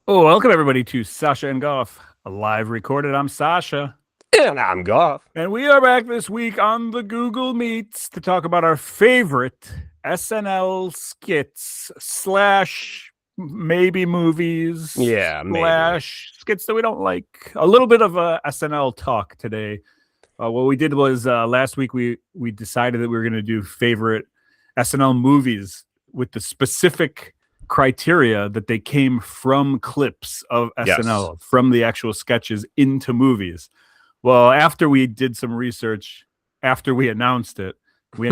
Oh, welcome everybody to Sasa and Goff, a live recorded. I'm Sasha, And I'm Goff. and we are back this week on the Google Meets to talk about our favorite SNL skits slash maybe movies Yeah, maybe. slash skits that we don't like. A little bit of a SNL talk today. What we did was last week we decided that we were going to do favorite SNL movies with the specific criteria that they came from clips of SNL, Yes. from the actual sketches into movies. Well, after we did some research, after we announced it, we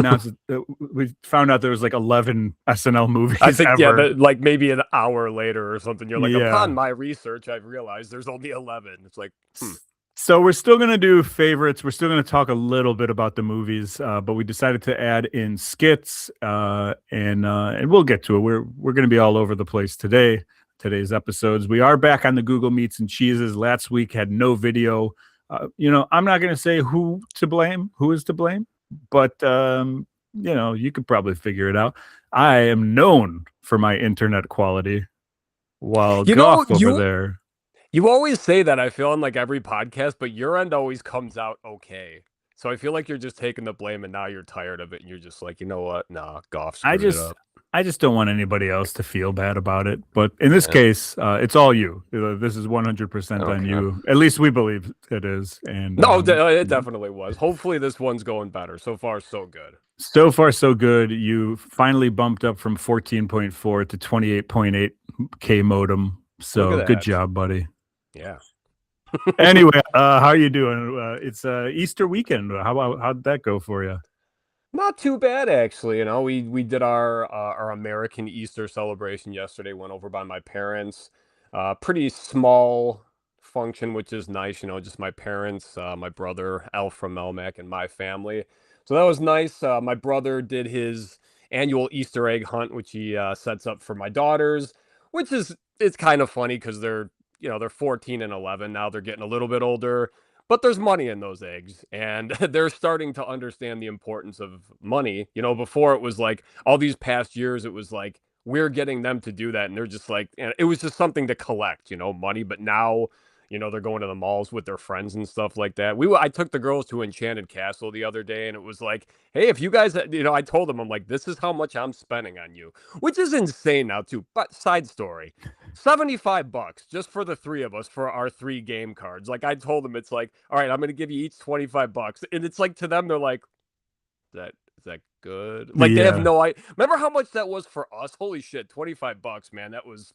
found out there was like 11 SNL movies I think, ever. like maybe an hour later or something, you're like, Yeah. upon my research, I've realized there's only 11. It's like, So we're still going to do favorites. We're still going to talk a little bit about the movies, but we decided to add in skits, and we'll get to it. We're going to be all over the place today's episodes. We are back on the Google Meats and Cheeses. Last week had no video. I'm not going to say who is to blame, but you could probably figure it out. I am known for my internet quality, while Goff over there. You always say that, I feel, on like every podcast, but your end always comes out okay. So I feel like you're just taking the blame and now you're tired of it and you're just like, you know what? Nah, Goff screwed it up. I just don't want anybody else to feel bad about it. But in this case, it's all you. This is 100% on you. At least we believe it is. And no, it definitely was. Hopefully this one's going better. So far, so good. So far, so good. You finally bumped up from 14.4 to 28.8K modem. So good job, buddy. Yeah. Anyway, how are you doing? It's Easter weekend. How'd that go for you? Not too bad, actually. We did our American Easter celebration yesterday. Went over by my parents. Pretty small function, which is nice. Just my parents, my brother Elf from Melmac, and my family. So that was nice. My brother did his annual Easter egg hunt, which he sets up for my daughters, it's kind of funny because they're 14 and 11 now. They're getting a little bit older. But there's money in those eggs, and they're starting to understand the importance of money. Before it was like all these past years, it was like we're getting them to do that, and they're just like, and it was just something to collect, money. But now, they're going to the malls with their friends and stuff like that. I took the girls to Enchanted Castle the other day, and it was like, hey, if you guys, I told them, I'm like, this is how much I'm spending on you, which is insane now too. But side story. $75 just for the three of us for our 3 game cards. Like I told them, it's like, all right, I'm going to give you each $25. And it's like, to them, they're like, is that good? Like they have no idea. Remember how much that was for us? Holy shit, $25, man. That was,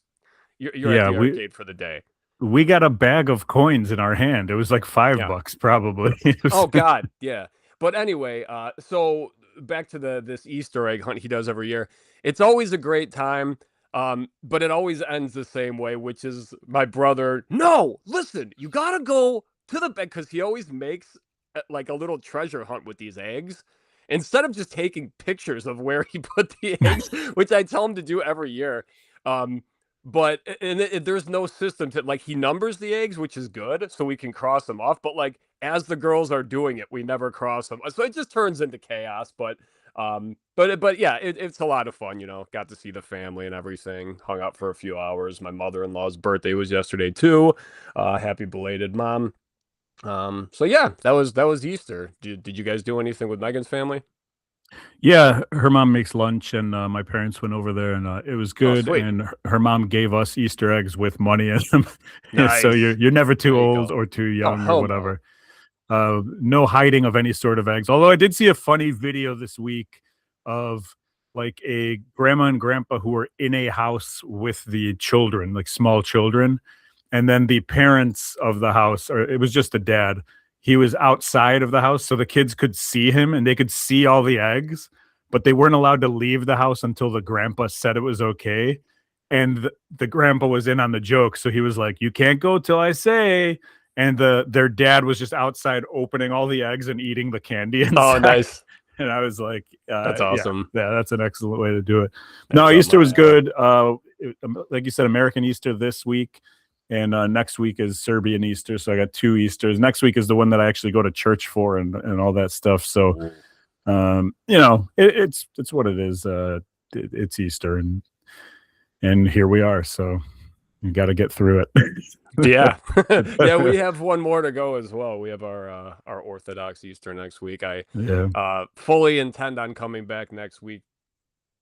you're at the arcade for the day. We got a bag of coins in our hand. It was like $5 probably. Oh God. Yeah. But anyway, so back to this Easter egg hunt he does every year. It's always a great time. But it always ends the same way, which is my brother, no, listen, you gotta go to the bed, because he always makes like a little treasure hunt with these eggs instead of just taking pictures of where he put the eggs, which I tell him to do every year. But there's no system to, like, he numbers the eggs, which is good, so we can cross them off. But like as the girls are doing it, we never cross them, so it just turns into chaos. But yeah, it's a lot of fun. Got to see the family and everything. Hung out for a few hours. My mother-in-law's birthday was yesterday too. Happy belated, Mom. So yeah, that was Easter. Did you guys do anything with Megan's family? Yeah, her mom makes lunch, and my parents went over there, and it was good. And her mom gave us Easter eggs with money in them. Nice. So you're never too old or too young or whatever. No hiding of any sort of eggs. Although I did see a funny video this week of like a grandma and grandpa who were in a house with the children, like small children. And then the parents of the house, or it was just the dad, he was outside of the house. So the kids could see him and they could see all the eggs, but they weren't allowed to leave the house until the grandpa said it was okay. And the grandpa was in on the joke. So he was like, you can't go till I say. And their dad was just outside opening all the eggs and eating the candy inside. Oh, nice. And I was like, that's awesome. Yeah, that's an excellent way to do it. No, Easter was good. Like you said, American Easter this week. And next week is Serbian Easter. So I got 2 Easters. Next week is the one that I actually go to church for and all that stuff. So, it's what it is. It's Easter. And here we are. So You got to get through it. Yeah. Yeah, we have one more to go as well. We have our Orthodox Easter next week. I fully intend on coming back next week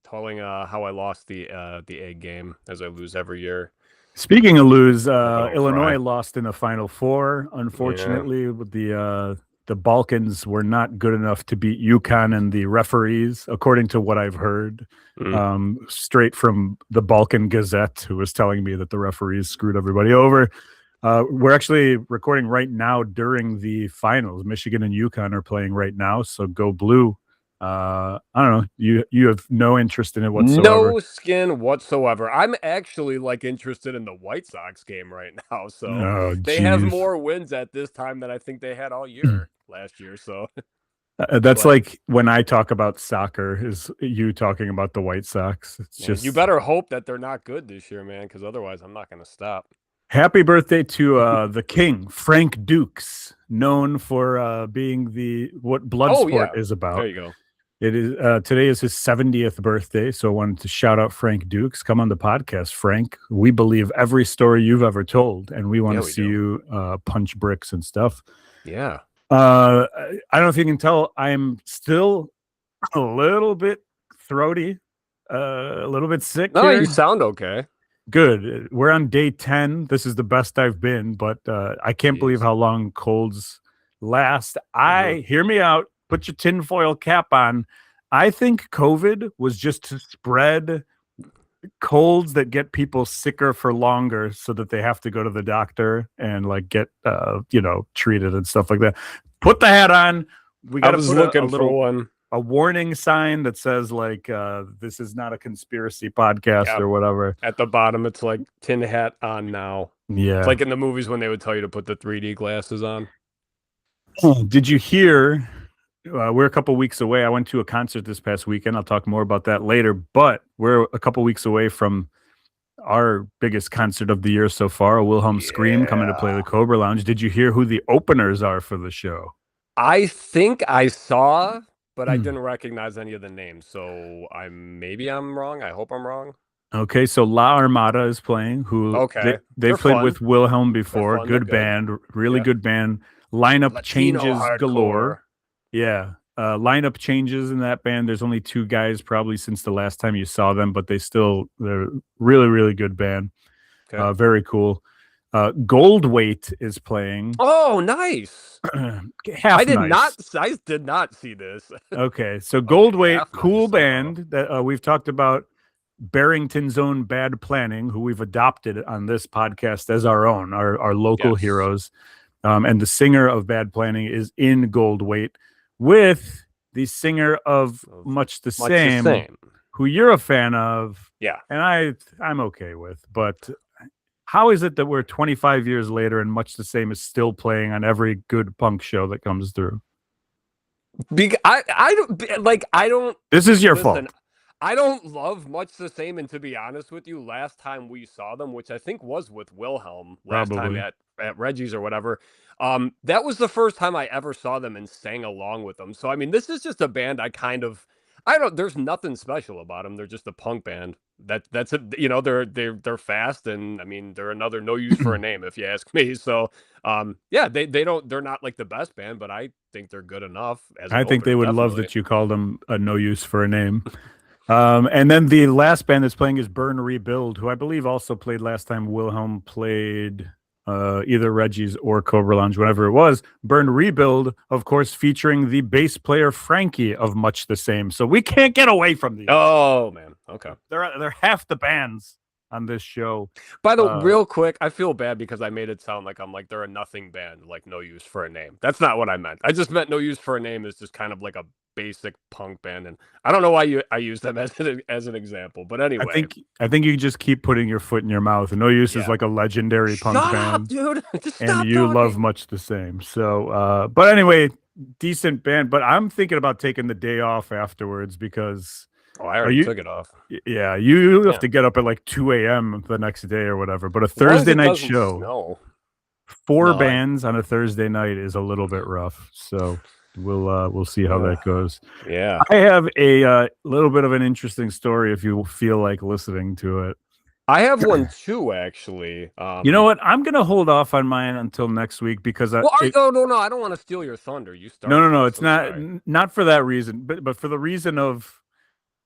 telling how I lost the egg game, as I lose every year. Speaking of lose, Illinois lost in the Final Four. Unfortunately, with the Balkans were not good enough to beat UConn, and the referees, according to what I've heard, straight from the Balkan Gazette, who was telling me that the referees screwed everybody over. We're actually recording right now during the finals. Michigan and UConn are playing right now, so go blue. I don't know. You have no interest in it whatsoever. No skin whatsoever. I'm actually like interested in the White Sox game right now. So they have more wins at this time than I think they had all year last year. So that's like when I talk about soccer, is you talking about the White Sox. It's just you better hope that they're not good this year, man, because otherwise I'm not going to stop. Happy birthday to the king, Frank Dukes, known for being what Bloodsport is about. There you go. It is today is his 70th birthday, so I wanted to shout out Frank Dukes. Come on the podcast, Frank. We believe every story you've ever told, and we want to see you punch bricks and stuff. Yeah. I don't know if you can tell, I'm still a little bit throaty, a little bit sick. No, you sound okay. Good. We're on day 10. This is the best I've been, but I can't believe how long colds last. Hear me out. Put your tinfoil cap on. I think COVID was just to spread colds that get people sicker for longer so that they have to go to the doctor and like get, treated and stuff like that. Put the hat on. We got to put a warning sign that says like, this is not a conspiracy podcast or whatever. At the bottom, it's like tin hat on now. Yeah. It's like in the movies when they would tell you to put the 3D glasses on. Did you hear... we're a couple weeks away. I went to a concert this past weekend. I'll talk more about that later, but we're a couple weeks away from our biggest concert of the year so far, a Wilhelm Scream coming to play the Cobra Lounge. Did you hear who the openers are for the show? I think I saw, but I didn't recognize any of the names. So maybe I'm wrong. I hope I'm wrong. Okay, so La Armada is playing, they've played with Wilhelm before. Good band, really good band. Lineup Latino changes hardcore. Galore. Yeah. Lineup changes in that band. There's only 2 guys probably since the last time you saw them, but they're really, really good band. Okay. Very cool. Goldweight is playing. Oh, nice. I did not see this. Okay. So Goldweight, cool band that we've talked about. Barrington's own Bad Planning, who we've adopted on this podcast as our own, our local heroes. And the singer of Bad Planning is in Goldweight with the singer of Much the Same, who you're a fan of. Yeah. And I'm okay with. But how is it that we're 25 years later and Much the Same is still playing on every good punk show that comes through? I don't. This is your fault. I don't love Much the Same, and to be honest with you, last time we saw them, which I think was with Wilhelm time at Reggie's or whatever, that was the first time I ever saw them and sang along with them. So I mean, this is just a band there's nothing special about them. They're just a punk band. That's it. They're fast, and I mean, they're another no use for a name if you ask me. So they're not like the best band, but I think they're good enough. I think they would love that you called them a no use for a name. And then the last band that's playing is Burn Rebuild, who I believe also played last time Wilhelm played either Reggie's or Cobra Lounge, whatever it was. Burn Rebuild, of course, featuring the bass player Frankie of Much the Same. So we can't get away from these. Oh, man. Okay. They're half the bands on this show. By the way, real quick, I feel bad because I made it sound like they're a nothing band, like no use for a name. That's not what I meant. I just meant no use for a name is just kind of like a basic punk band, and I don't know why I use them as an example, but anyway, I think you just keep putting your foot in your mouth. No Use is like a legendary punk band, dude. And you love Much the Same. So, but anyway, decent band. But I'm thinking about taking the day off afterwards because I already took it off. Yeah, you have to get up at like 2 a.m. the next day or whatever. But a Thursday night show, 4 bands on a Thursday night is a little bit rough. So. We'll see how that goes. Yeah. I have a little bit of an interesting story if you feel like listening to it. I have one too, actually. You know what? I'm gonna hold off on mine until next week because no, I don't want to steal your thunder. You started. No. This, It's I'm not sorry. not for that reason, but for the reason of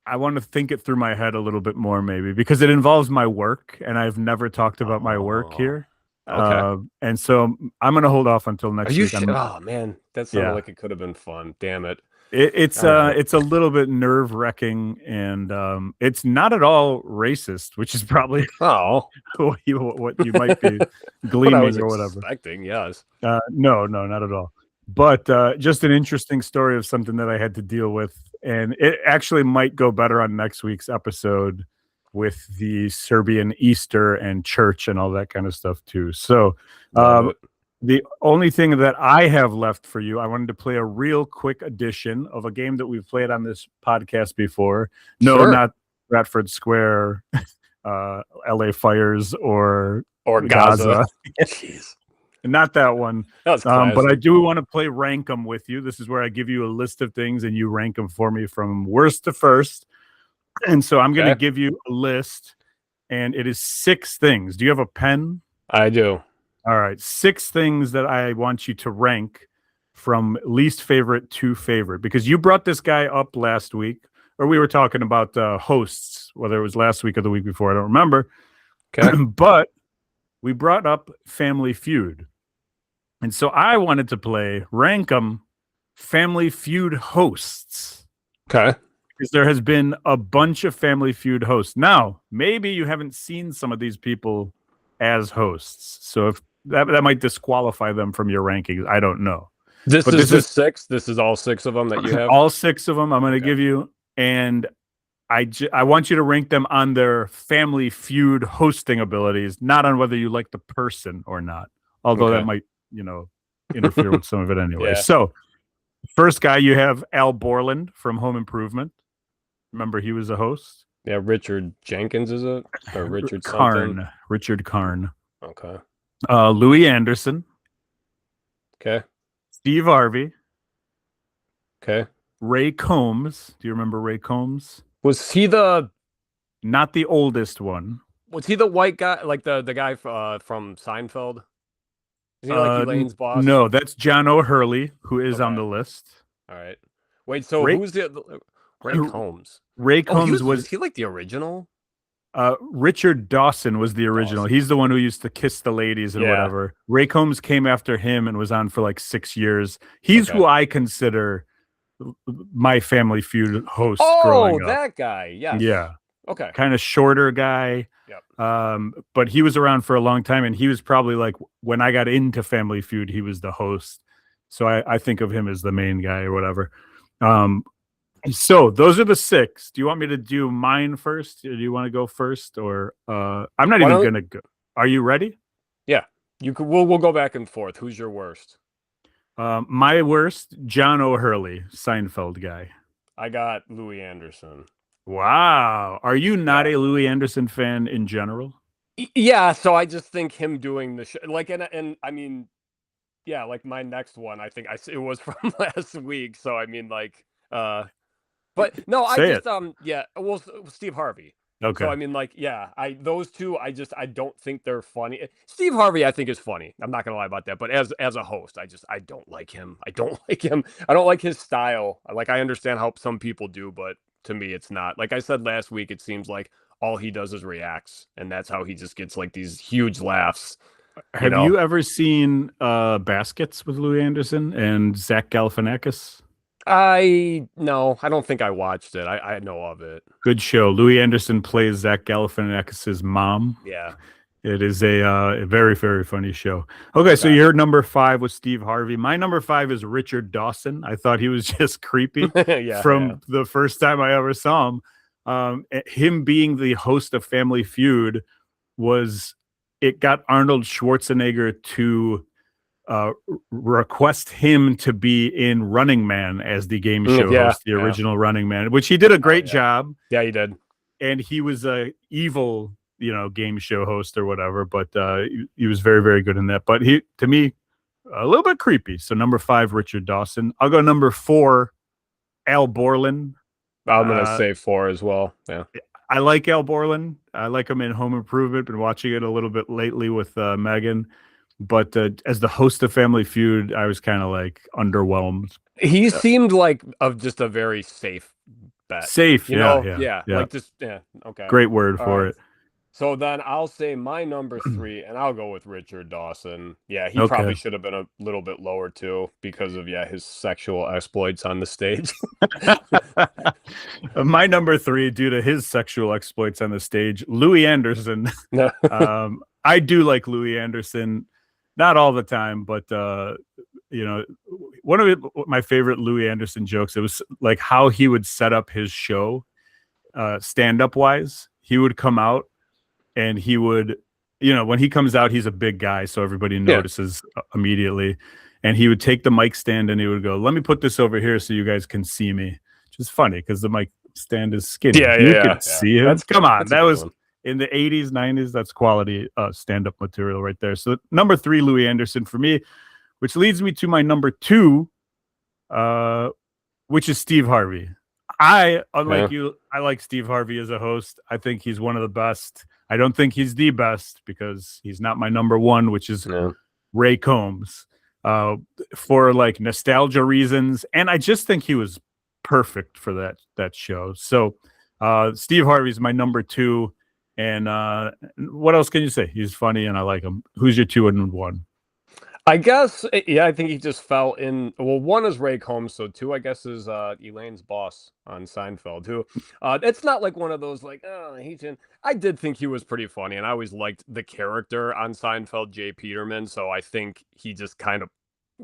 I want to think it through my head a little bit more, maybe because it involves my work, and I've never talked about my work Oh, here. okay. And so I'm gonna hold off until Are next you week. sure? Oh man, that sounded Yeah. like it could have been fun. Damn it. It's All right. it's a little bit nerve wracking, and it's not at all racist, which is probably Oh, what you might be what I was gleaming or whatever. expecting. Yes. No, not at all. But just an interesting story of something that I had to deal with, and it actually might go better on next week's episode with the Serbian Easter and church and all that kind of stuff too. So, Love it. the only thing that I have left for you, I wanted to play a real quick edition of a game that we've played on this podcast before. No, Sure. not Bradford Square, LA Fires, or Gaza. Jeez. Not that one. That was but I classic. do want to play Rank 'em with you. This is where I give you a list of things and you rank them for me from worst to first. And so I'm going to Okay. give you a list, and it is 6 things. Do you have a pen? I do. All right. 6 things that I want you to rank from least favorite to favorite, because you brought this guy up last week, or we were talking about hosts, whether it was last week or the week before. I don't remember. Okay. But we brought up Family Feud. And so I wanted to play Rank 'em Family Feud hosts. Okay. Because there has been a bunch of Family Feud hosts. Now, maybe you haven't seen some of these people as hosts. So if that might disqualify them from your rankings. I don't know. This But is the 6. This is all 6 of them that you have. All 6 of them I'm going to give you. And I want you to rank them on their Family Feud hosting abilities, not on whether you like the person or not. Although that might, interfere with some of it anyway. Yeah. So, first guy, you have Al Borland from Home Improvement. Remember, he was a host. Yeah, Richard Jenkins, is it? Or Richard Karn. Richard Karn. Okay. Louis Anderson. Okay. Steve Harvey. Okay. Ray Combs. Do you remember Ray Combs? Was he the oldest one? Was he the white guy, like the guy from Seinfeld? Is he like Elaine's boss? No, that's John O'Hurley, who is on the list. All right. Wait, so who's the Ray Combs? Ray Combs was he like the original? Richard Dawson was the original. He's the one who used to kiss the ladies and whatever. Ray Combs came after him and was on for like 6 years. He's who I consider my Family Feud host. Oh, that guy. Yes. Yeah. Okay. Kind of shorter guy. Yep. But he was around for a long time, and he was probably like when I got into Family Feud, he was the host. So I think of him as the main guy or whatever. So those are the 6. Do you want me to do mine first? Or do you want to go first? Or I'm not even gonna go. Are you ready? Yeah. You could we'll go back and forth. Who's your worst? My worst, John O'Hurley, Seinfeld guy. I got Louis Anderson. Wow. Are you not a Louis Anderson fan in general? Yeah, so I just think him doing the show, like, and I mean, yeah, like my next one, I think it was from last week. So I mean, like, but no, well, Steve Harvey. Okay. So I mean, like, yeah, those two, I don't think they're funny. Steve Harvey, I think, is funny. I'm not gonna lie about that. But as a host, I don't like him. I don't like him. I don't like his style. I understand how some people do, but to me, it's not. Like I said last week, it seems like all he does is reacts, and that's how he just gets like these huge laughs. Have you ever seen Baskets with Louis Anderson and Zach Galifianakis? No, I don't think I watched it. I know of it. Good show. Louis Anderson plays Zach Galifianakis' mom. Yeah. It is a very, very funny show. Okay, so your number 5 was Steve Harvey. My number 5 is Richard Dawson. I thought he was just creepy the first time I ever saw him. Him being the host of Family Feud it got Arnold Schwarzenegger to request him to be in Running Man as the game show host, the original Running Man, which he did a great job. Yeah, he did. And he was a evil, game show host or whatever, but he was very, very good in that. But he, to me, a little bit creepy. So number 5, Richard Dawson. I'll go number 4, Al Borland. I'm gonna say 4 as well. Yeah. I like Al Borland. I like him in Home Improvement. Been watching it a little bit lately with Megan. But as the host of Family Feud, I was kind of like underwhelmed. He seemed like just a very safe bet. Safe, Yeah, yeah. like just yeah. Okay, Great word all for right. it. So then I'll say my number 3, and I'll go with Richard Dawson. Yeah, he Okay. probably should have been a little bit lower too because of his sexual exploits on the stage. My number 3, due to his sexual exploits on the stage, Louis Anderson. I do like Louis Anderson, not all the time, but one of my favorite Louis Anderson jokes, it was like how he would set up his show, stand-up wise. He would come out and he would, when he comes out, he's a big guy, so everybody notices immediately. And he would take the mic stand and he would go, "Let me put this over here so you guys can see me." Which is funny because the mic stand is skinny. You can see him. Come on. That was in the 80s, 90s. That's quality stand-up material right there. So number 3, Louis Anderson for me, which leads me to my number 2, which is Steve Harvey. Unlike you, I like Steve Harvey as a host. I think he's one of the best. I don't think he's the best because he's not my number 1, which is Ray Combs, for like nostalgia reasons. And I just think he was perfect for that show. So Steve Harvey's my number 2. And what else can you say? He's funny and I like him. Who's your 2 and 1? I guess, I think he just fell in. Well, 1 is Ray Combs, so 2, I guess, is Elaine's boss on Seinfeld, who, it's not like one of those, like, oh, I did think he was pretty funny, and I always liked the character on Seinfeld, Jay Peterman, so I think he just kind of,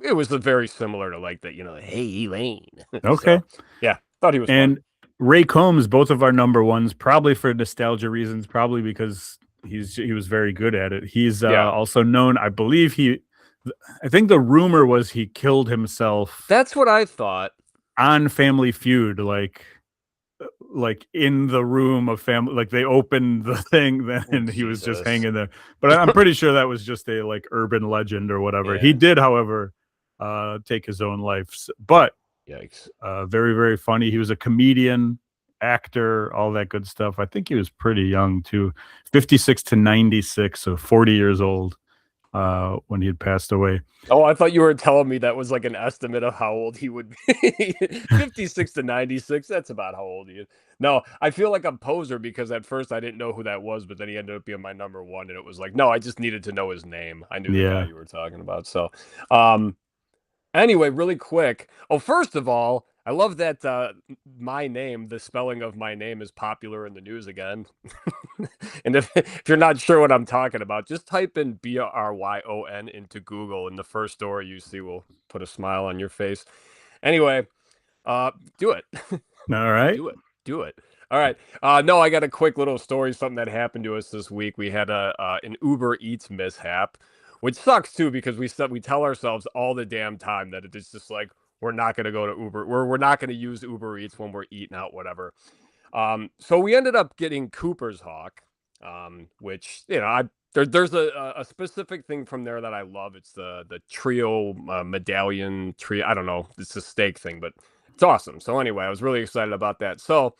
it was very similar to, like, hey, Elaine. Okay. So, yeah, thought he was and fun. Ray Combs, both of our number 1s, probably for nostalgia reasons, probably because he was very good at it. He's also known, I think the rumor was he killed himself. That's what I thought. On Family Feud, like in the room of family, like they opened the thing then and he was just hanging there. But I'm pretty sure that was just a like urban legend or whatever. He did, however, take his own life. But yikes. Very, very funny. He was a comedian, actor, all that good stuff. I think he was pretty young too. 56 to 96, so 40 years old. When he had passed away. Oh, I thought you were telling me that was like an estimate of how old he would be. 56 to 96, that's about how old he is. No, I feel like a poser because at first I didn't know who that was, but then he ended up being my number 1, and it was like, no, I just needed to know his name. I knew the guy you were talking about. So, anyway, really quick. Oh, first of all, I love that my name, the spelling of my name, is popular in the news again. And if you're not sure what I'm talking about, just type in Bryon into Google, and the first story you see will put a smile on your face. Anyway, do it. All right. Do it. All right. No, I got a quick little story, something that happened to us this week. We had an Uber Eats mishap, which sucks too because we tell ourselves all the damn time that it's just like, we're not going to go to Uber. We're not going to use Uber Eats when we're eating out, whatever. So we ended up getting Cooper's Hawk, which, there's a specific thing from there that I love. It's the trio medallion trio. I don't know. It's a steak thing, but it's awesome. So anyway, I was really excited about that. So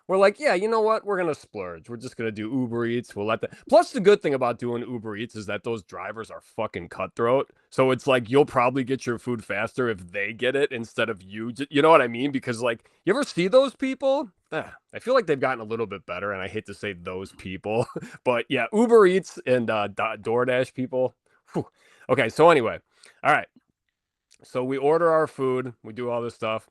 we're like, yeah, you know what? We're going to splurge. We're just going to do Uber Eats. We'll let that. Plus, the good thing about doing Uber Eats is that those drivers are fucking cutthroat. So it's like, you'll probably get your food faster if they get it instead of you. You know what I mean? Because, like, you ever see those people? I feel like they've gotten a little bit better, and I hate to say those people. But yeah, Uber Eats and DoorDash people. Whew. Okay, so anyway. All right. So we order our food. We do all this stuff.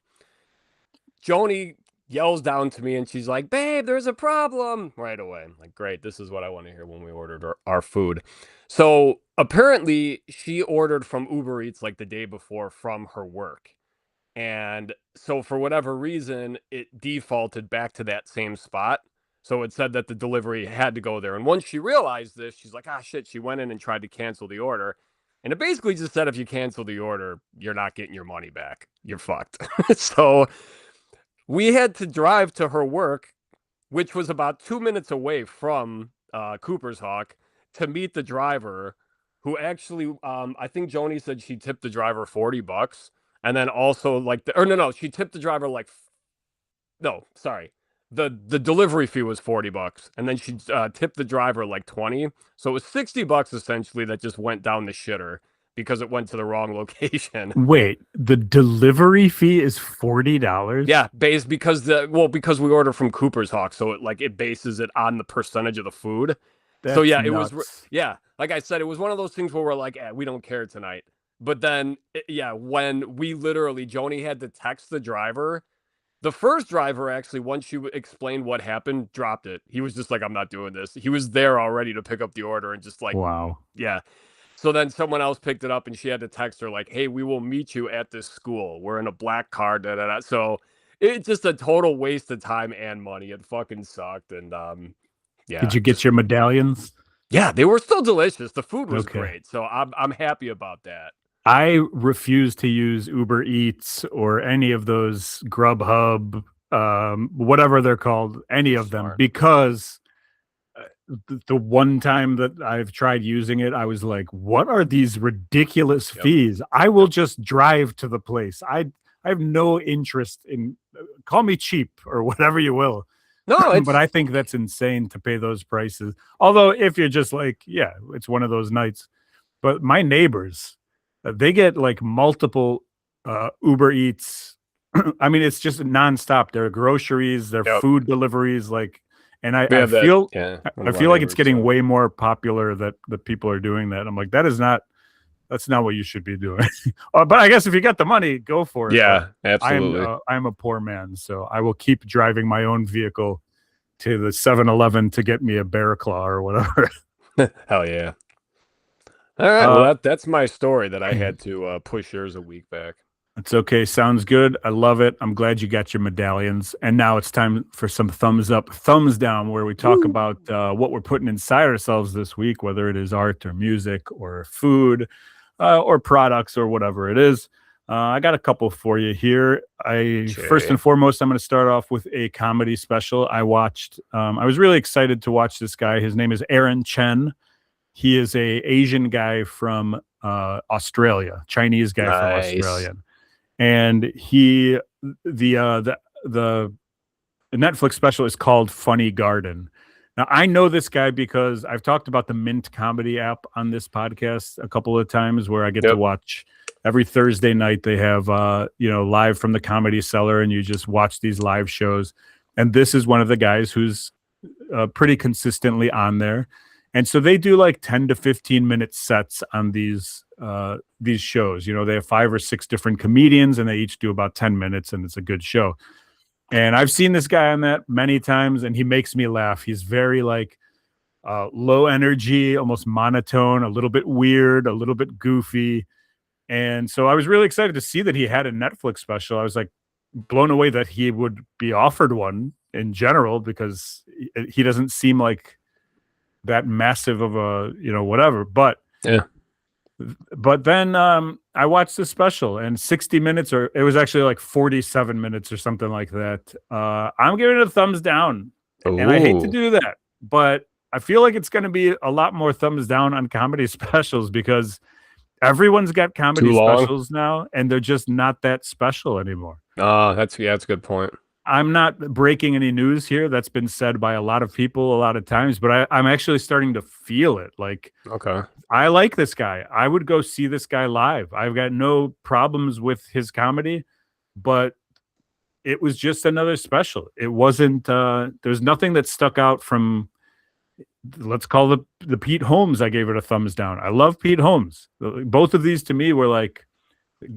Joni yells down to me and she's like, "Babe, there's a problem," right away. I'm like, great, this is what I want to hear when we ordered our food. So apparently she ordered from Uber Eats like the day before from her work. And so for whatever reason, it defaulted back to that same spot. So it said that the delivery had to go there. And once she realized this, she's like, ah, shit. She went in and tried to cancel the order. And it basically just said, if you cancel the order, you're not getting your money back. You're fucked. So we had to drive to her work, which was about 2 minutes away from Cooper's Hawk, to meet the driver, who actually, I think Joni said she tipped the driver $40, and then also like no, she tipped the driver like, no, sorry, the delivery fee was $40, and then she tipped the driver like 20, so it was $60 essentially that just went down the shitter because it went to the wrong location. Wait, the delivery fee is $40? Yeah, because we order from Cooper's Hawk, so it bases it on the percentage of the food. So That's yeah, nuts. like I said, it was one of those things where we're like, we don't care tonight. But then, when we literally, Joni had to text the driver. The first driver, actually, once you explained what happened, dropped it. He was just like, I'm not doing this. He was there already to pick up the order and just like, Wow. yeah. So then someone else picked it up and she had to text her like, hey, we will meet you at this school. We're in a black car, da da da. So it's just a total waste of time and money. It fucking sucked. And yeah. Did you get your medallions? Yeah, they were still delicious. The food was Okay. great. So I'm happy about that. I refuse to use Uber Eats or any of those Grubhub, whatever they're called, any of them, because the one time that I've tried using it, I was like, what are these ridiculous fees? I will just drive to the place. I have no interest in, call me cheap or whatever you will. No, but I think that's insane to pay those prices. Although if you're just like, yeah, it's one of those nights. But my neighbors, they get like multiple Uber Eats. I mean, it's just nonstop. Their groceries, their food deliveries, like, and I feel like it's getting way more popular that people are doing that. I'm like, that's not what you should be doing. But I guess if you got the money, go for it. Yeah, absolutely. I'm a poor man, so I will keep driving my own vehicle to the 7-Eleven to get me a Bear Claw or whatever. Hell yeah. All right, well, that's my story that I had to push yours a week back. It's okay. Sounds good. I love it. I'm glad you got your medallions. And now it's time for some thumbs up, thumbs down, where we talk about what we're putting inside ourselves this week, whether it is art or music or food or products or whatever it is. I got a couple for you here. First and foremost, I'm going to start off with a comedy special I watched. I was really excited to watch this guy. His name is Chen. He is a Asian guy from Australia, Chinese guy from Australia. And the Netflix special is called Funny Garden. Now, I know this guy because I've talked about the Mint comedy app on this podcast a couple of times, where I get to watch every Thursday night. They have, live from the Comedy Cellar, and you just watch these live shows. And this is one of the guys who's pretty consistently on there. And so they do like 10 to 15 minute sets on these shows. You know, they have 5 or 6 different comedians, and they each do about 10 minutes, and it's a good show. And I've seen this guy on that many times, and he makes me laugh. He's very like low energy, almost monotone, a little bit weird, a little bit goofy. And so I was really excited to see that he had a Netflix special. I was like blown away that he would be offered one in general, because he doesn't seem like that massive of a, whatever. But then I watched the special, and 60 minutes, or it was actually like 47 minutes or something like that. I'm giving it a thumbs down. And I hate to do that, but I feel like it's going to be a lot more thumbs down on comedy specials, because everyone's got comedy specials now, and they're just not that special anymore. That's a good point. I'm not breaking any news here. That's been said by a lot of people a lot of times, but I'm actually starting to feel it. Like, okay, I like this guy. I would go see this guy live. I've got no problems with his comedy, but it was just another special. It wasn't, there's nothing that stuck out from, let's call the Pete Holmes. I gave it a thumbs down. I love Pete Holmes. Both of these to me were like,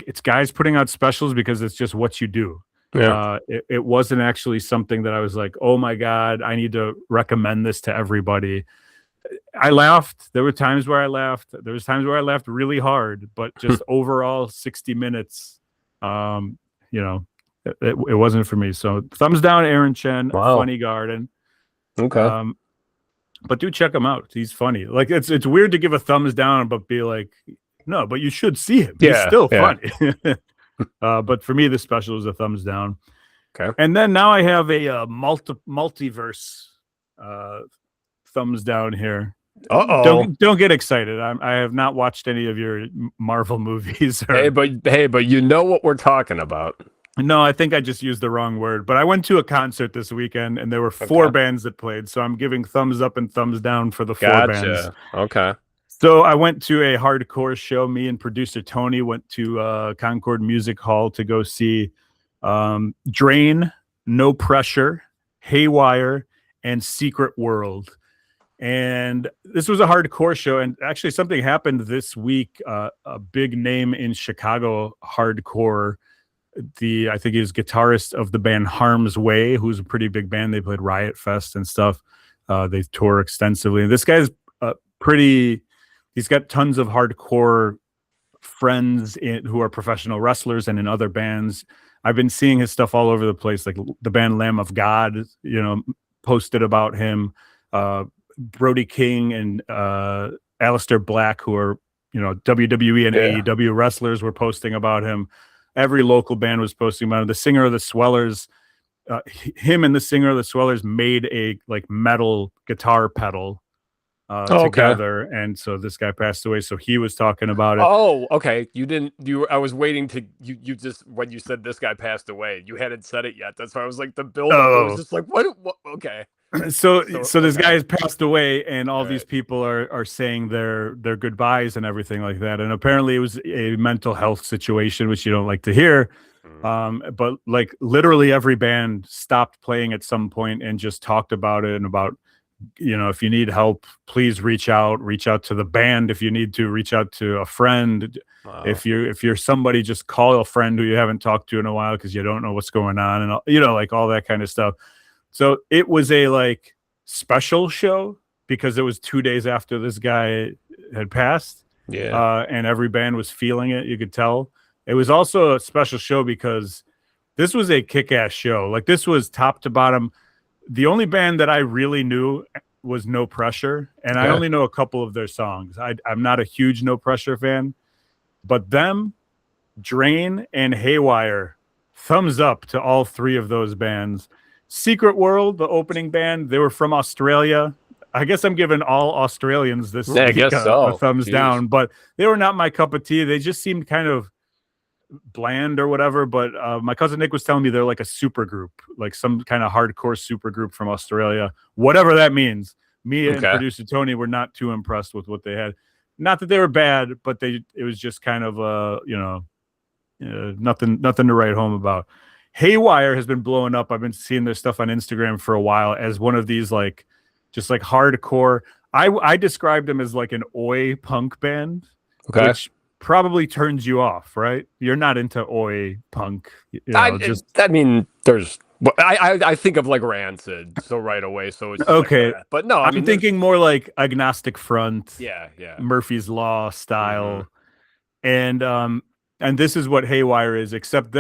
it's guys putting out specials because it's just what you do. Yeah. It wasn't actually something that I was like, oh my God, I need to recommend this to everybody. I laughed. There were times where I laughed. There was times where I laughed really hard, but just overall 60 minutes, it wasn't for me. So thumbs down, Chen, Funny Garden. Okay. But do check him out. He's funny. Like, it's weird to give a thumbs down, but be like, no, but you should see him. He's still funny. But for me, the special is a thumbs down. Okay. And then now I have a multiverse thumbs down here. Don't get excited. I have not watched any of your Marvel movies. Hey, but you know what we're talking about. No, I think I just used the wrong word, but I went to a concert this weekend and there were 4 Okay. bands that played. So I'm giving thumbs up and thumbs down for the 4 bands. Gotcha. Okay. So I went to a hardcore show. Me and producer Tony went to Concord Music Hall to go see Drain, No Pressure, Haywire, and Secret World. And this was a hardcore show. And actually something happened this week. A big name in Chicago hardcore, I think he was guitarist of the band Harm's Way, who's a pretty big band. They played Riot Fest and stuff. They tour extensively. And this guy's he's got tons of hardcore friends who are professional wrestlers and in other bands. I've been seeing his stuff all over the place. Like the band Lamb of God, posted about him. Brody King and Alistair Black, who are, WWE and AEW wrestlers, were posting about him. Every local band was posting about him. The singer of the Swellers, him and the singer of the Swellers made a metal guitar pedal together, and so this guy passed away. So he was talking about it. Oh, okay. I was waiting to you just when you said this guy passed away, you hadn't said it yet. That's why I was like the build up. I was just like, what? Okay. So this guy has passed away, and all these people are saying their goodbyes and everything like that. And apparently, it was a mental health situation, which you don't like to hear. But literally every band stopped playing at some point and just talked about it and about, if you need help, please reach out to the band. If you need to reach out to a friend, if you're somebody, just call a friend who you haven't talked to in a while because you don't know what's going on, and all that kind of stuff. So it was a special show because it was 2 days after this guy had passed. Yeah. And every band was feeling it. You could tell. It was also a special show because this was a kick-ass show. This was top to bottom. The only band that I really knew was No Pressure, and I only know a couple of their songs. I'm not a huge No Pressure fan, but them, Drain, and Haywire, thumbs up to all 3 of those bands. Secret World, the opening band, they were from Australia. I guess I'm giving all Australians this I guess a thumbs down, but they were not my cup of tea. They just seemed kind of bland or whatever. But my cousin Nick was telling me they're like a super group, like some kind of hardcore super group from Australia, whatever that means. Me and producer Tony were not too impressed with what they had. Not that they were bad, but it was just kind of nothing to write home about. Haywire has been blowing up. I've been seeing their stuff on Instagram for a while as one of these just hardcore. I described them as an oi punk band, which probably turns you off, right? You're not into oi punk. I think of Rancid so right away. So it's okay, but no, I'm thinking more like Agnostic Front, yeah, Murphy's Law style, and this is what Haywire is, except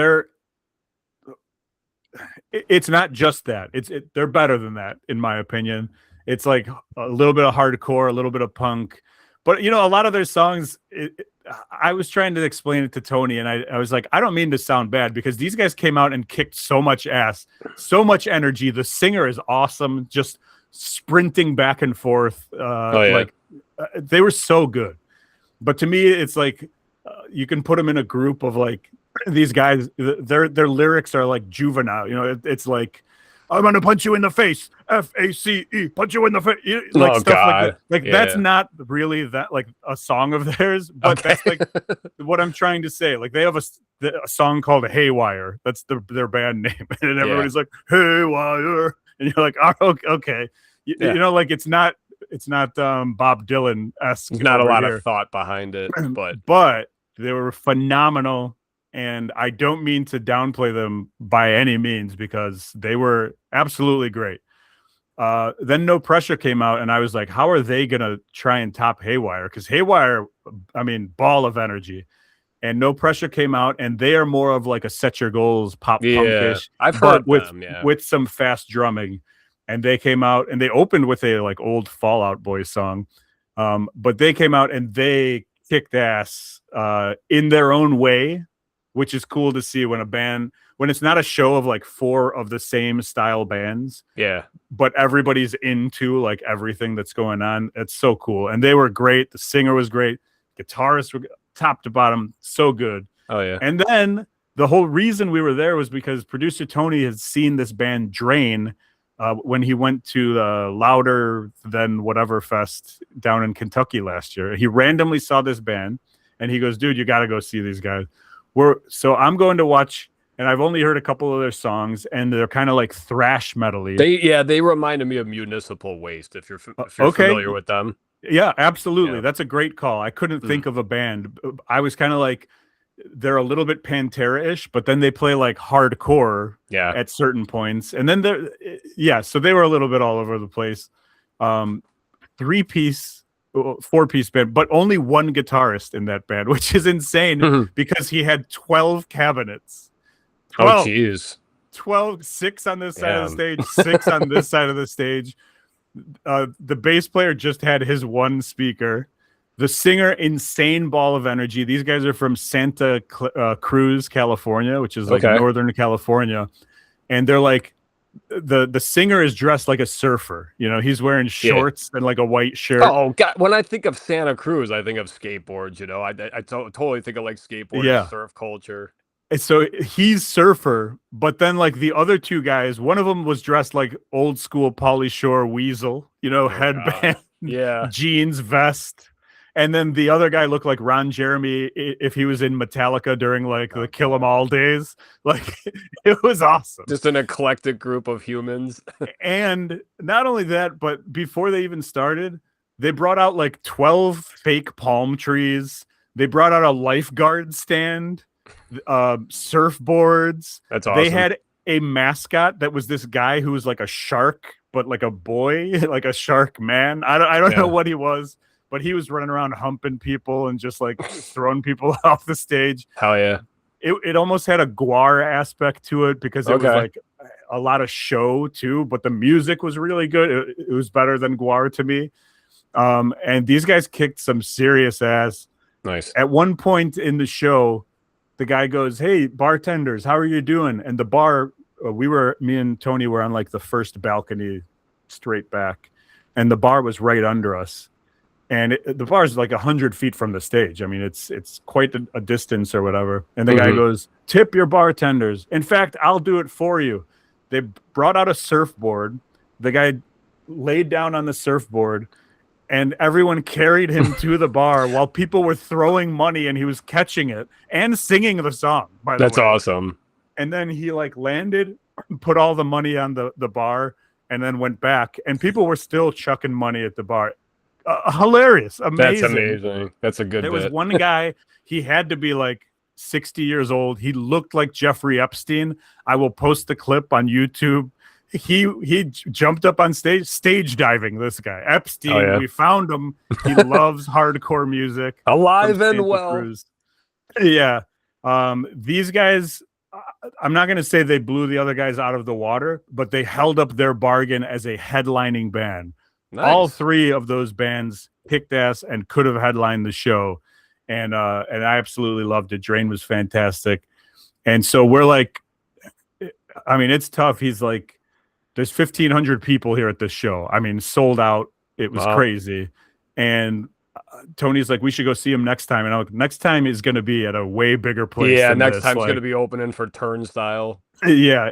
it's not just that. They're better than that, in my opinion. It's a little bit of hardcore, a little bit of punk, but a lot of their songs. I was trying to explain it to Tony, and I was like, I don't mean to sound bad because these guys came out and kicked so much ass, so much energy. The singer is awesome, just sprinting back and forth. They were so good. But to me, it's you can put them in a group of these guys. Their lyrics are juvenile. It's I'm gonna punch you in the face, FACE, punch you in the face, stuff God. like that. That's not really that a song of theirs, but that's what I'm trying to say. They have a song called Haywire. That's their band name, and everybody's like Haywire, and you're like, oh, okay, it's not Bob Dylan-esque. There's not a lot of thought behind it, but they were phenomenal. And I don't mean to downplay them by any means because they were absolutely great. Then No Pressure came out, and I was like, how are they going to try and top Haywire? Because Haywire, ball of energy. And No Pressure came out, and they are more of a Set Your Goals pop punkish. I've heard with some fast drumming. And they came out, and they opened with a old Fall Out Boy song. But they came out, and they kicked ass in their own way, which is cool to see when it's not a show of 4 of the same style bands. Yeah. But everybody's into everything that's going on. It's so cool. And they were great. The singer was great. Guitarists were top to bottom. So good. Oh yeah. And then the whole reason we were there was because producer Tony had seen this band Drain when he went to the Louder Than Whatever Fest down in Kentucky last year. He randomly saw this band, and he goes, "Dude, you got to go see these guys." So I'm going to watch, and I've only heard a couple of their songs, and they're kind of like thrash metal-y. They reminded me of Municipal Waste. If you're familiar with them. Yeah, absolutely. Yeah. That's a great call. I couldn't think of a band. I was kind of like, they're a little bit Pantera-ish, but then they play like hardcore at certain points. And then so they were a little bit all over the place. 3-piece, 4-piece band, but only one guitarist in that band, which is insane because he had 12 cabinets. 12. Oh, geez. 12, 6 on this side of the stage, 6 on this side of the stage. The bass player just had his one speaker. The singer, insane ball of energy. These guys are from Santa Cruz, California, which is like Northern California. And they're like, the singer is dressed like a surfer. You know, he's wearing shorts and like a white shirt. Oh, God. When I think of Santa Cruz, I think of skateboards, you know. I totally think of like skateboard surf culture. And so he's surfer, but then like the other two guys, one of them was dressed like old school Pauly Shore Weasel, you know, headband, jeans, vest. And then the other guy looked like Ron Jeremy if he was in Metallica during like the Kill 'Em All days. Like, it was awesome. Just an eclectic group of humans. And not only that, but before they even started, they brought out like 12 fake palm trees. They brought out a lifeguard stand, surfboards. That's awesome. They had a mascot that was this guy who was like a shark, but like a boy, like a shark man. I don't know what he was. But he was running around humping people and just like throwing people off the stage. Hell yeah. It almost had a Guar aspect to it because it was like a lot of show too, but the music was really good. It was better than Guar to me. And these guys kicked some serious ass. Nice. At one point in the show, the guy goes, "Hey, bartenders, how are you doing?" And the bar, me and Tony were on like the first balcony straight back, and the bar was right under us. And the bar is like 100 feet from the stage. I mean, it's quite a distance or whatever. And the guy goes, "Tip your bartenders. In fact, I'll do it for you." They brought out a surfboard. The guy laid down on the surfboard, and everyone carried him to the bar while people were throwing money, and he was catching it and singing the song. By the way, that's awesome. And then he like landed, put all the money on the bar, and then went back. And people were still chucking money at the bar. Hilarious, amazing. That's amazing. That's a good. There was one guy. He had to be like 60 years old. He looked like Jeffrey Epstein. I will post the clip on YouTube. He jumped up on stage diving. This guy Epstein. We found him. He loves hardcore music. Alive and well. Cruz. Yeah. These guys. I'm not going to say they blew the other guys out of the water, but they held up their bargain as a headlining band. Nice. All 3 of those bands kicked ass and could have headlined the show, and I absolutely loved it. Drain was fantastic, and so we're like, I mean, it's tough. He's like, there's 1,500 people here at this show. I mean, sold out. It was crazy, and Tony's like, we should go see him next time, and I'm like, next time is going to be at a way bigger place. Yeah, next time's going to be opening for Turnstile. Yeah,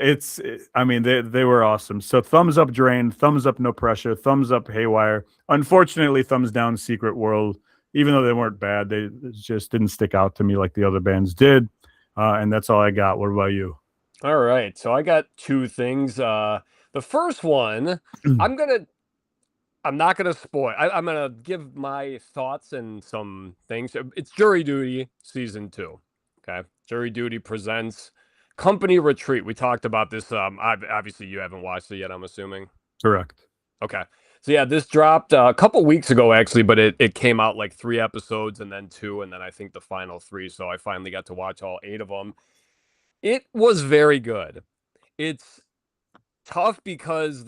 I mean, they were awesome. So thumbs up Drain, thumbs up No Pressure, thumbs up Haywire. Unfortunately, thumbs down Secret World, even though they weren't bad. They just didn't stick out to me like the other bands did. And that's all I got. What about you? All right. So I got 2 things. The first one, I'm not going to spoil. I'm going to give my thoughts and some things. It's Jury Duty Season 2. Okay. Jury Duty presents Company Retreat. We talked about this. Obviously, you haven't watched it yet, I'm assuming. Correct. Okay. So, yeah, this dropped a couple weeks ago, actually, but it came out like 3 episodes and then 2, and then I think the final 3. So I finally got to watch all 8 of them. It was very good. It's tough because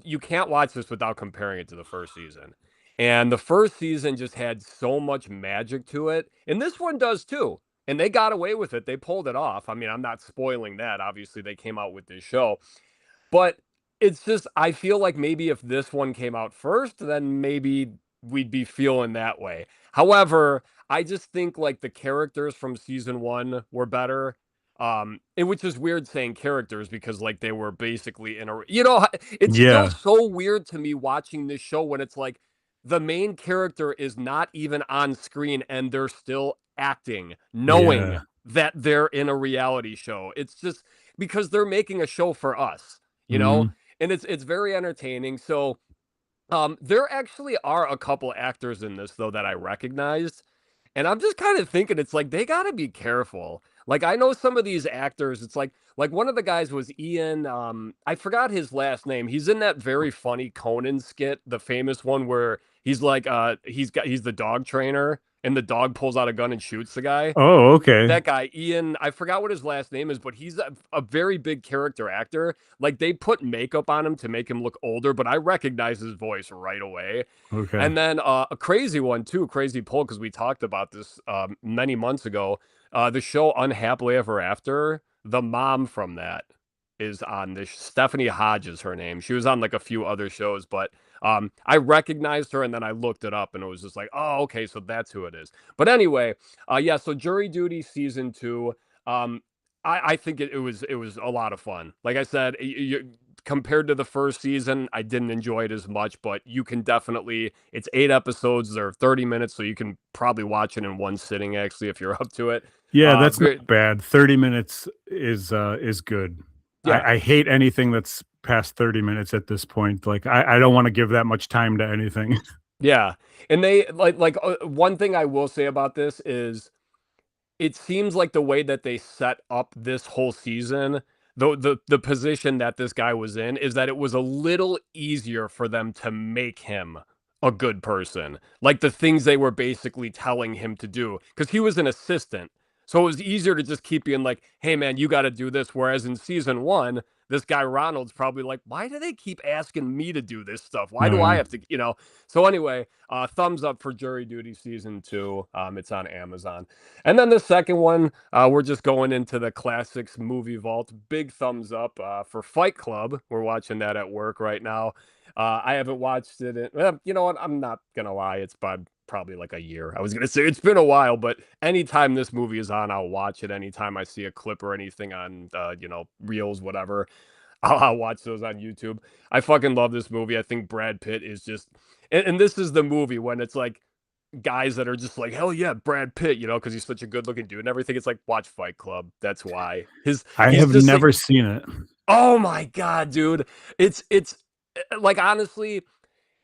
you can't watch this without comparing it to the first season. And the first season just had so much magic to it. And this one does too. And they got away with it. They pulled it off. I mean, I'm not spoiling that. Obviously, they came out with this show. But it's just, I feel like maybe if this one came out first, then maybe we'd be feeling that way. However, I just think like the characters from season 1 were better. And which is weird saying characters because like they were basically in a, you know, it's still Yeah. so weird to me watching this show when it's like the main character is not even on screen and they're still acting, knowing Yeah. that they're in a reality show. It's just because they're making a show for us, you know, Mhm. and it's very entertaining. So there actually are a couple actors in this though that I recognized, and I'm just kind of thinking it's like they got to be careful. Like I know some of these actors, it's like one of the guys was Ian. I forgot his last name. He's in that very funny Conan skit, the famous one where he's like, he's the dog trainer, and the dog pulls out a gun and shoots the guy. Oh, okay. That guy, Ian, I forgot what his last name is, but he's a very big character actor. Like they put makeup on him to make him look older, but I recognize his voice right away. Okay. And then a crazy one too, crazy pull because we talked about this many months ago. The show Unhappily Ever After, the mom from that is on this. Stephanie Hodge is her name. She was on like a few other shows, but I recognized her and then I looked it up and it was just like, oh, okay, so that's who it is. But anyway, yeah, so Jury Duty season 2. I think it was a lot of fun. Like I said, compared to the first season, I didn't enjoy it as much, but you can definitely. It's 8 episodes. They're 30 minutes, so you can probably watch it in one sitting. Actually, if you're up to it. Yeah, that's not Very, bad. 30 minutes is good. yeah, I hate anything that's past 30 minutes at this point. Like I don't want to give that much time to anything. yeah, and they one thing I will say about this is it seems like the way that they set up this whole season, the position that this guy was in, is that it was a little easier for them to make him a good person. Like the things they were basically telling him to do, because he was an assistant. So it was easier to just keep being like, hey man, you got to do this. Whereas in season 1, this guy Ronald's probably like, why do they keep asking me to do this stuff? Why do I Yeah. have to, you know? So anyway, thumbs up for Jury Duty season 2. It's on Amazon. And then the second one, we're just going into the classics movie vault. Big thumbs up for Fight Club. We're watching that at work right now. I haven't watched it. You know what? I'm not gonna lie. It's probably like a year. I was gonna say it's been a while, but anytime this movie is on, I'll watch it. Anytime I see a clip or anything on, reels, whatever, I'll watch those on YouTube. I fucking love this movie. I think Brad Pitt is just, and this is the movie when it's like guys that are just like, hell yeah, Brad Pitt, because he's such a good looking dude and everything. It's like, watch Fight Club. That's why. I He's have just like, never seen it. oh my God, dude. It's like, honestly,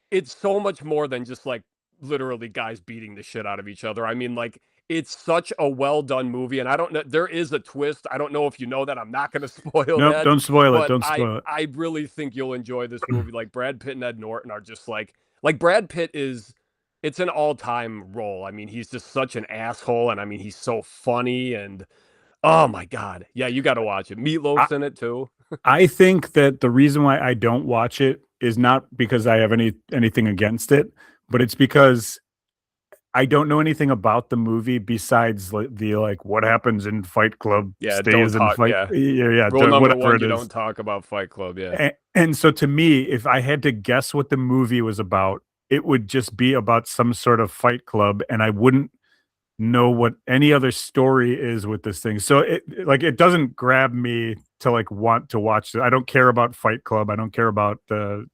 it's so much more than just like literally guys beating the shit out of each other. I mean, like, it's such a well done movie. And I don't know, there is a twist. I don't know if you know that. I'm not going to spoil Nope, that, don't spoil it. but Don't I, spoil it. I really think you'll enjoy this movie. Like, Brad Pitt and Ed Norton are just like Brad Pitt is, it's an all time role. I mean, he's just such an asshole. And I mean, he's so funny. And oh my God. Yeah, you got to watch it. I, Meatloaf's in it too. I think that the reason why I don't watch it is not because I have anything against it, but it's because I don't know anything about the movie besides like what happens in Fight Club Yeah, don't stays in talk. Fight. Yeah. Yeah, yeah, Rule number whatever one, it you is. don't talk about Fight Club. Yeah. And so to me, if I had to guess what the movie was about, it would just be about some sort of Fight Club, and I wouldn't know what any other story is with this thing. So it doesn't grab me to like want to watch it. I don't care about Fight Club. I don't care about the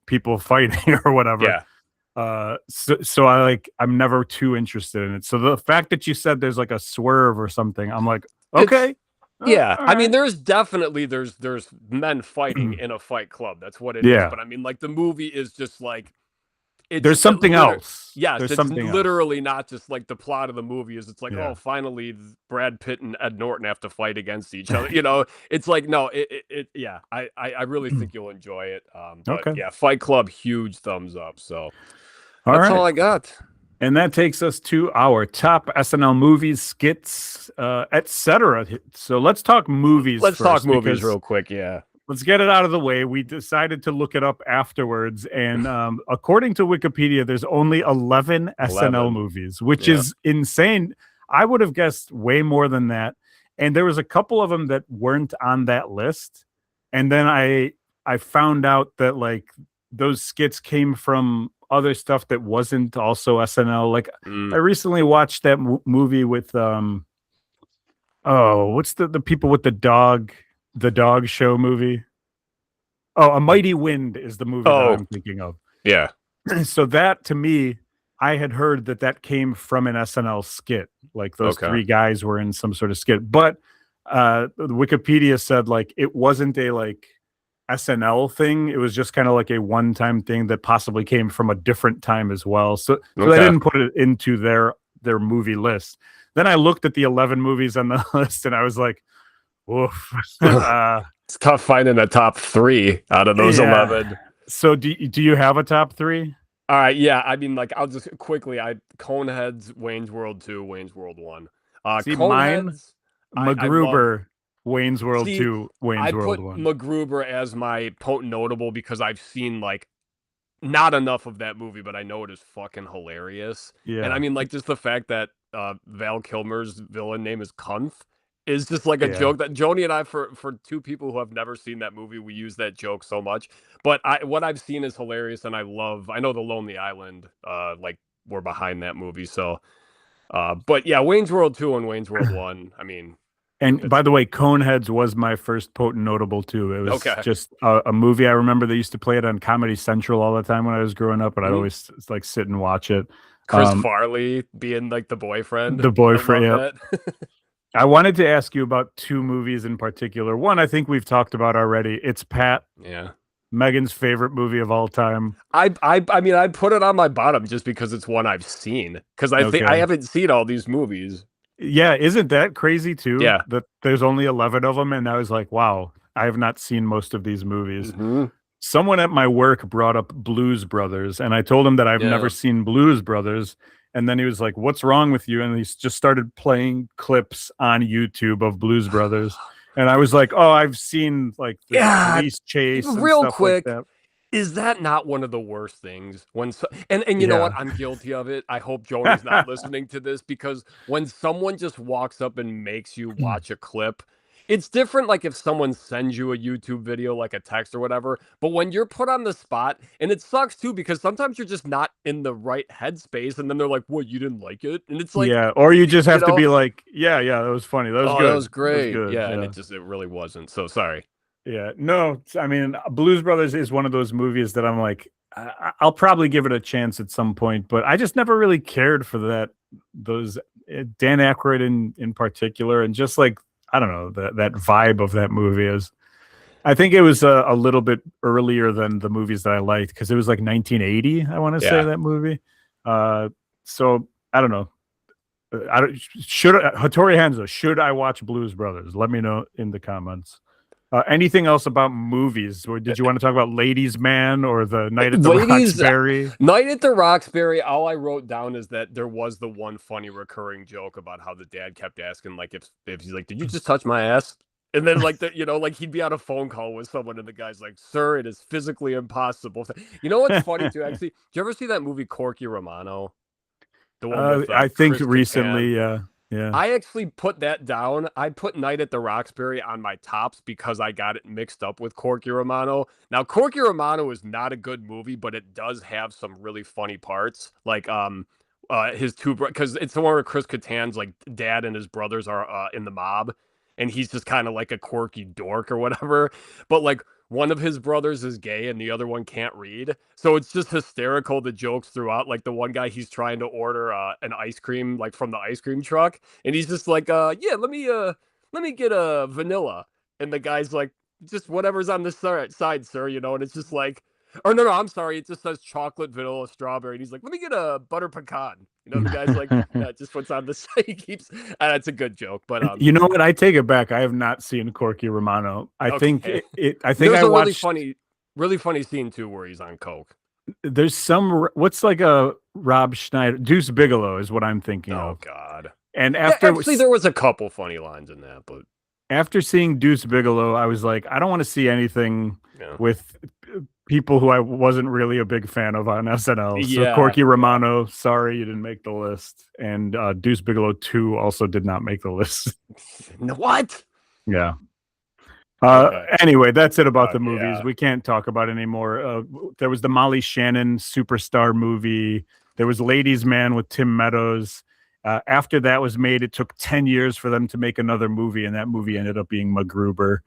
people fighting or whatever. Yeah. So I'm never too interested in it. So the fact that you said there's like a swerve or something, I'm like, It's okay, yeah. all I mean, right. there's definitely there's men fighting in a fight club. That's what it is. Yeah, But I mean, like the movie is just like it's there's something else. yes, There's it's something else. literally not just like the plot of the movie is it's like, oh, Yeah. finally Brad Pitt and Ed Norton have to fight against each other. It's like no, yeah. I really think you'll enjoy it. But Okay. yeah, Fight Club, huge thumbs up. So All that's right. all I got. And that takes us to our top SNL movies, skits, etc. So let's talk movies Let's talk first, movies because real quick. Yeah. let's get it out of the way. We decided to look it up afterwards, and according to Wikipedia, there's only 11 SNL 11. movies, which Yeah. is insane. I would have guessed way more than that. And there was a couple of them that weren't on that list. And then I found out that like those skits came from other stuff that wasn't also SNL. Like I Mm. recently watched that movie with Oh, what's the people with the dog show movie? Oh, A Mighty Wind is the movie that I'm thinking of. Yeah. So that, to me, I had heard that came from an SNL skit. Like those three guys were in some sort of skit. But Wikipedia said like it wasn't a like SNL thing. It was just kind of like a one-time thing that possibly came from a different time as well. So they didn't put it into their movie list. Then I looked at the 11 movies on the list and I was like, woof. It's tough finding a top 3 out of those 11. So do you have a top 3? All right, yeah. I mean, like, I'll just quickly. Coneheads, Wayne's World 2, Wayne's World 1. See, mine, MacGruber, Wayne's World 2, Wayne's World 1. I put MacGruber as my potent notable because I've seen like not enough of that movie, but I know it is fucking hilarious. Yeah, and I mean, like, just the fact that Val Kilmer's villain name is Kunth is just like a joke that Joni and I, for two people who have never seen that movie, we use that joke so much. But what I've seen is hilarious, and I know The Lonely Island, like, we're behind that movie. So, but yeah, Wayne's World 2 and Wayne's World 1. I mean, and by the way, Coneheads was my first potent notable too. It was just a movie. I remember they used to play it on Comedy Central all the time when I was growing up, and I'd always like sit and watch it. Chris Farley being like the boyfriend. Yeah. I wanted to ask you about 2 movies in particular. One, I think we've talked about already. It's Pat. Yeah. Megan's favorite movie of all time. I mean, I put it on my bottom just because it's one I've seen. Because I think I haven't seen all these movies. Yeah, isn't that crazy too? Yeah. That there's only 11 of them, and I was like, wow, I have not seen most of these movies. Someone at my work brought up Blues Brothers, and I told him that I've never seen Blues Brothers. And then he was like, what's wrong with you? And he just started playing clips on YouTube of Blues Brothers. And I was like, oh, I've seen like the police chase. Real and stuff quick, like that. Is that not one of the worst things? And you know what? I'm guilty of it. I hope Joni's not listening to this, because when someone just walks up and makes you watch a clip, it's different. Like if someone sends you a YouTube video, like a text or whatever, but when you're put on the spot, and it sucks too, because sometimes you're just not in the right headspace, and then they're like, "What, you didn't like it?" And it's like, or you just have to be like, "Yeah, that was funny. That was good. That was great." That was good. And it really wasn't. So sorry. Yeah, no, I mean, Blues Brothers is one of those movies that I'm like, I'll probably give it a chance at some point, but I just never really cared for those Dan Aykroyd in particular, and just like, I don't know, that vibe of that movie is. I think it was a little bit earlier than the movies that I liked, because it was like 1980. I want to say that movie. So I don't know. Hattori Hanzo, should I watch Blues Brothers? Let me know in the comments. Anything else about movies? Or did you want to talk about Ladies Man or the Night at the Roxbury? Night at the Roxbury, all I wrote down is that there was the one funny recurring joke about how the dad kept asking, like, if he's like, "Did you just touch my ass?" And then like like he'd be on a phone call with someone and the guy's like, "Sir, it is physically impossible." You know what's funny too, actually? Did you ever see that movie Corky Romano? The one with, I think recently, yeah. I actually put that down. I put Night at the Roxbury on my tops because I got it mixed up with Corky Romano. Now, Corky Romano is not a good movie, but it does have some really funny parts. Like his two brothers, because it's the one where Chris Kattan's like dad and his brothers are in the mob, and he's just kind of like a quirky dork or whatever. But like, one of his brothers is gay and the other one can't read. So it's just hysterical, the jokes throughout. Like the one guy, he's trying to order an ice cream, like from the ice cream truck. And he's just like, yeah, let me get a vanilla. And the guy's like, just whatever's on the side, sir, and it's just like, or no, I'm sorry. It just says chocolate, vanilla, strawberry. And he's like, let me get a butter pecan. The guy's like, just what's on the side. He keeps, that's a good joke. But you know what? I take it back. I have not seen Corky Romano. I think there's I watched really funny scene too where he's on coke. There's some, what's like a Rob Schneider, Deuce Bigelow is what I'm thinking of. Oh God. And after actually there was a couple funny lines in that, but after seeing Deuce Bigelow, I was like, I don't want to see anything with people who I wasn't really a big fan of on SNL. So Corky Romano, sorry you didn't make the list. And Deuce Bigelow 2 also did not make the list. What? Yeah. Anyway, that's it about the movies. We can't talk about it anymore. There was the Molly Shannon superstar movie. There was Ladies Man with Tim Meadows. After that was made, it took 10 years for them to make another movie, and that movie ended up being MacGruber,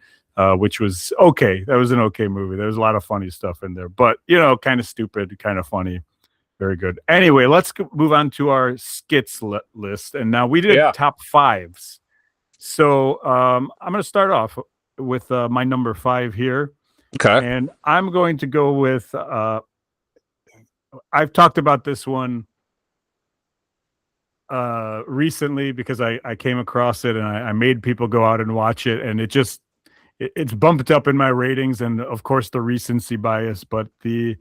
which was okay. That was an okay movie. There was a lot of funny stuff in there, but kind of stupid, kind of funny. Very good. Anyway, let's move on to our skits list, and now we did top fives. So I'm going to start off with my number 5 here. Okay. And I'm going to go with, I've talked about this one recently because I came across it and I made people go out and watch it, and it's bumped up in my ratings, and of course the recency bias, but the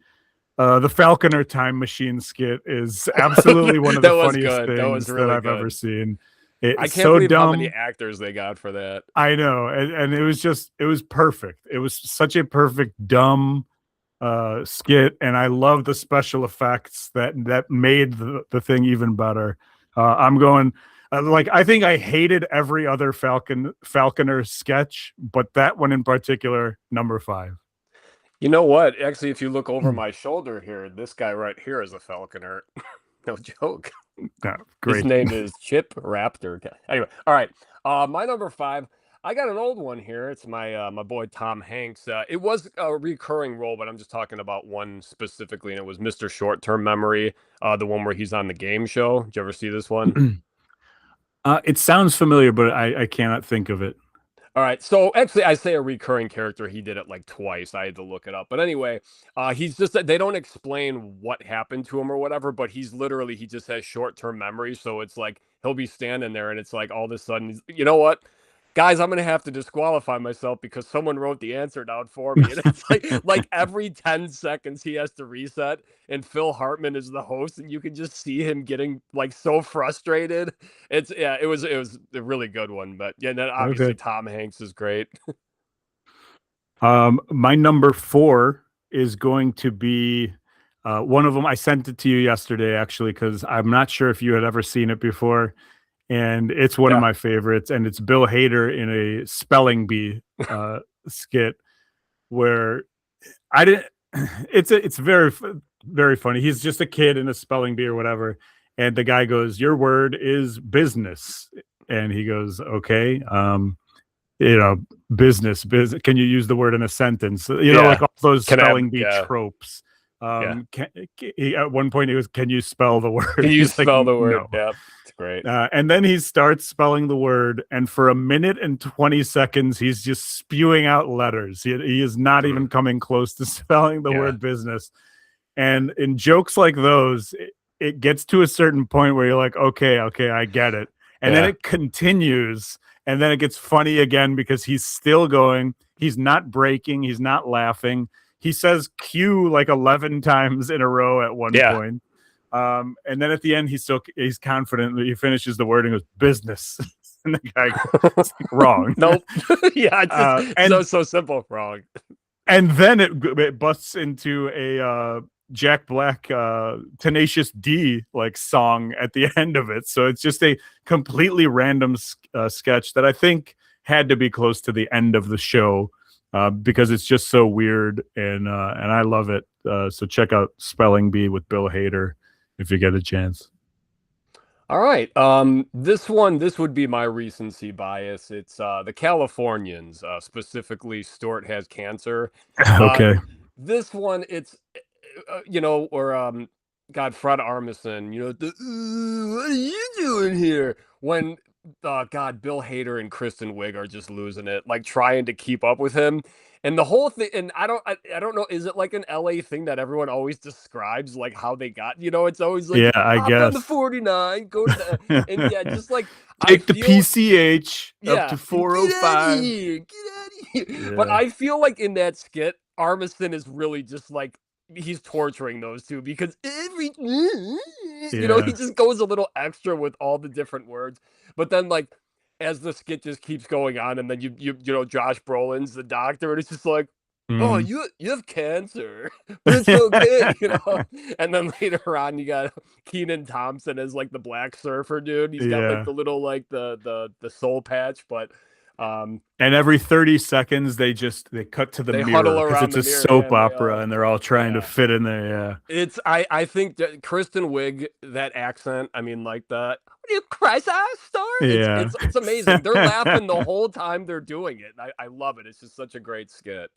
Falconer time machine skit is absolutely one of the funniest things that I've ever seen. I can't believe how many actors they got for that. I know, and it was perfect. It was such a perfect dumb skit, and I love the special effects that made the thing even better. I'm going I think I hated every other Falconer sketch, but that one in particular, number 5. You know what? Actually, if you look over my shoulder here, this guy right here is a Falconer. No joke. Oh, great. His name is Chip Raptor. Anyway, all right. My number 5. I got an old one here. It's my my boy Tom Hanks. It was a recurring role, but I'm just talking about one specifically, and it was Mr. Short-Term Memory, the one where he's on the game show. Did you ever see this one? It sounds familiar, but I cannot think of it. All right. So actually, I say a recurring character. He did it like twice. I had to look it up. But anyway, he's just they don't explain what happened to him or whatever, but he just has short-term memory. So it's like he'll be standing there and it's like all of a sudden, you know what? Guys, I'm going to have to disqualify myself because someone wrote the answer down for me. And it's like every 10 seconds he has to reset, and Phil Hartman is the host, and you can just see him getting like so frustrated. It was a really good one, but yeah, then obviously Tom Hanks is great. My number 4 is going to be one of them. I sent it to you yesterday, actually, because I'm not sure if you had ever seen it before. And it's one of my favorites, and it's Bill Hader in a spelling bee skit where it's very, very funny. He's just a kid in a spelling bee or whatever, and the guy goes, "Your word is business," and he goes, "Okay, business. Can you use the word in a sentence?" Like all those spelling bee tropes. At one point he goes, "Can you spell the word?" Can you spell the word? No. Yeah, it's great. And then he starts spelling the word, and for 1 minute and 20 seconds, he's just spewing out letters. He is not even coming close to spelling the word business. And in jokes like those, it gets to a certain point where you're like, okay, I get it. And then it continues, and then it gets funny again because he's still going. He's not breaking. He's not laughing. He says Q like 11 times in a row at one point. And then at the end, he's confident that he finishes the word and goes, "Business." And the guy goes, "Wrong." Nope. It's so simple. Wrong. And then it busts into a Jack Black Tenacious D like song at the end of it. So it's just a completely random sketch that I think had to be close to the end of the show. Because it's just so weird, and I love it. So check out Spelling Bee with Bill Hader if you get a chance. All right. This would be my recency bias. It's the Californians, specifically Stuart Has Cancer. Okay. This one, it's or Fred Armisen, what are you doing here? When Bill Hader and Kristen Wiig are just losing it, like trying to keep up with him. And the whole thing, and I don't know, is it like an LA thing that everyone always describes, like how they got, it's always like, I guess. On the 49, go to the, and just like, take the PCH up to 405. Get out of here. Yeah. But I feel like in that skit, Armisen is really just like, he's torturing those two because he just goes a little extra with all the different words. But then like as the skit just keeps going on, and then you Josh Brolin's the doctor, and it's just like, oh, you have cancer, but it's okay, And then later on, you got Kenan Thompson as like the black surfer dude. He's got like the little like the soul patch, but And every 30 seconds, they cut to the mirror because it's a soap opera, and they're all trying to fit in there. Yeah, it's I think that Kristen Wiig, that accent. I mean, like the "What do you cry, star?" yeah, It's amazing. They're laughing the whole time they're doing it. I love it. It's just such a great skit.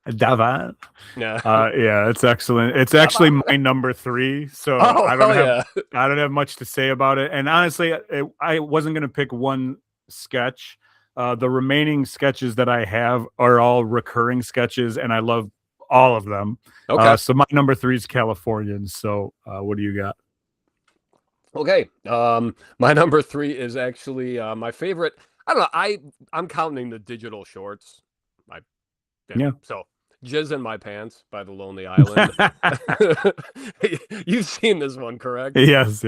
Davan. Yeah, Yeah, it's excellent. It's actually my number 3, so I don't have much to say about it. And honestly, I wasn't gonna pick one sketch. The remaining sketches that I have are all recurring sketches, and I love all of them. Okay. So my number 3 is Californians. So what do you got? Okay. My number 3 is actually my favorite. I don't know. I'm counting the digital shorts. Yeah. So Jizz in My Pants by The Lonely Island. You've seen this one, correct? Yes.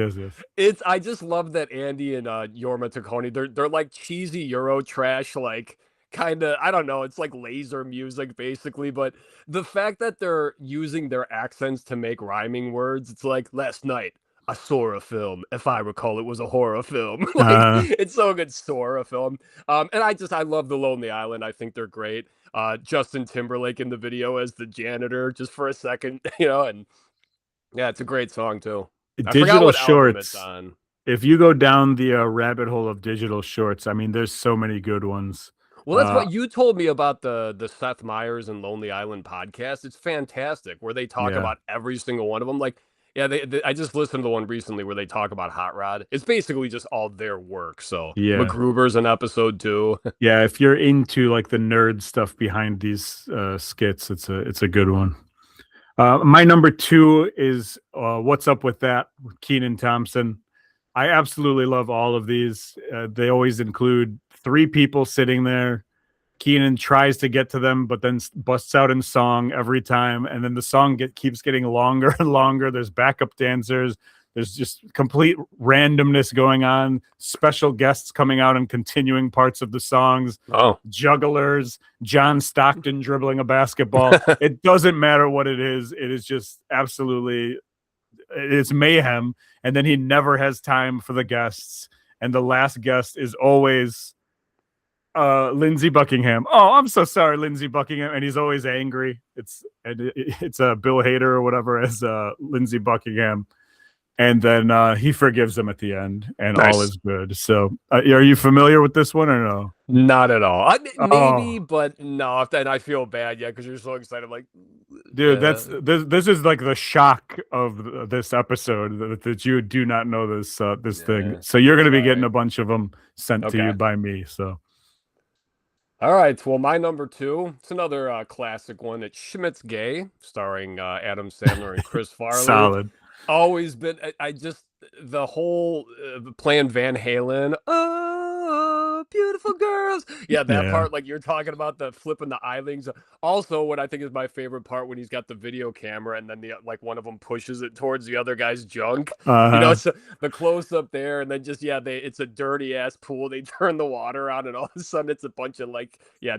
I just love that Andy and Yorma Taccone, they're like cheesy Euro trash, like kind of, I don't know, it's like laser music basically, but the fact that they're using their accents to make rhyming words, it's like last night I saw a film. If I recall, it was a horror film. It's so good, saw a film. And I love The Lonely Island. I think they're great. Justin Timberlake in the video as the janitor, just for a second, and yeah, it's a great song too. Digital shorts. If you go down the rabbit hole of digital shorts, I mean, there's so many good ones. Well, that's what you told me about the Seth Meyers and Lonely Island podcast. It's fantastic, where they talk about every single one of them. Like, yeah, I just listened to the one recently where they talk about Hot Rod. It's basically just all their work. So MacGruber's an episode too. Yeah, if you're into like the nerd stuff behind these skits, it's a good one. My number 2 is What's Up With That with Kenan Thompson. I absolutely love all of these. They always include 3 people sitting there. Kenan tries to get to them, but then busts out in song every time. And then the song keeps getting longer and longer. There's backup dancers. There's just complete randomness going on. Special guests coming out and continuing parts of the songs. Jugglers, John Stockton dribbling a basketball. It doesn't matter what it is. It is just absolutely, it's mayhem. And then he never has time for the guests. And the last guest is always Lindsey Buckingham. Oh, I'm so sorry, Lindsey Buckingham. And he's always angry. It's Bill Hader or whatever as Lindsey Buckingham. And then he forgives him at the end, and all is good. So, are you familiar with this one or no? Not at all. Maybe, but no. And I feel bad, because you're so excited. Like, dude, this is like the shock of this episode that you do not know this thing. So you're going to be getting a bunch of them sent to you by me. So, all right. Well, my number 2, it's another classic one. It's Schmidt's Gay, starring Adam Sandler and Chris Farley. Solid. Always been. I just the whole playing Van Halen. Oh, beautiful girls. Yeah, that part, like you're talking about, the flipping the eyelings. Also, what I think is my favorite part, when he's got the video camera and then one of them pushes it towards the other guy's junk. So the close up there, and then just it's a dirty ass pool. They turn the water on, and all of a sudden it's a bunch of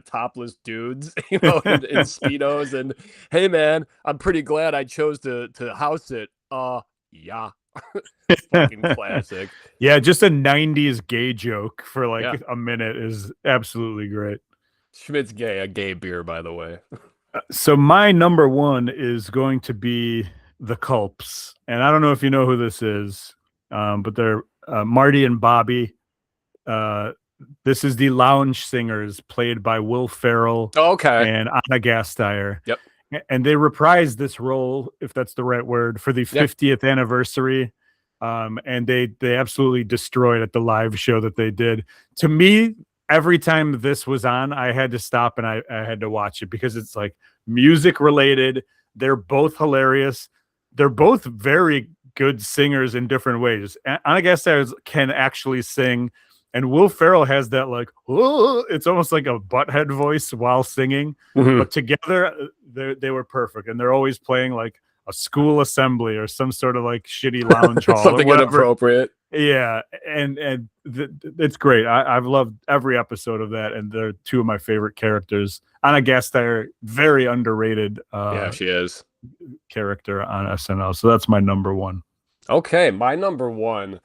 topless dudes, in speedos. And hey, man, I'm pretty glad I chose to house it. Yeah. Fucking classic. Yeah, just a 90s gay joke for a minute is absolutely great. Schmidt's Gay, a gay beer, by the way. So my number 1 is going to be The Culps. And I don't know if you know who this is, but they're Marty and Bobby. This is the lounge singers, played by Will Ferrell and Anna Gasteyer. Yep. And they reprised this role, if that's the right word, for the 50th anniversary. And they absolutely destroyed at the live show that they did. To me, every time this was on, I had to stop and I had to watch it, because it's like music related. They're both hilarious. They're both very good singers in different ways. Anna Gasteyer can actually sing. And Will Ferrell has that it's almost like a butthead voice while singing, but together they were perfect. And they're always playing like a school assembly or some sort of shitty lounge hall, something inappropriate. Yeah, and it's great. I've loved every episode of that, and they're 2 of my favorite characters. Anna Gasteyer, very underrated. She is character on SNL. So that's my number 1. Okay, my number 1.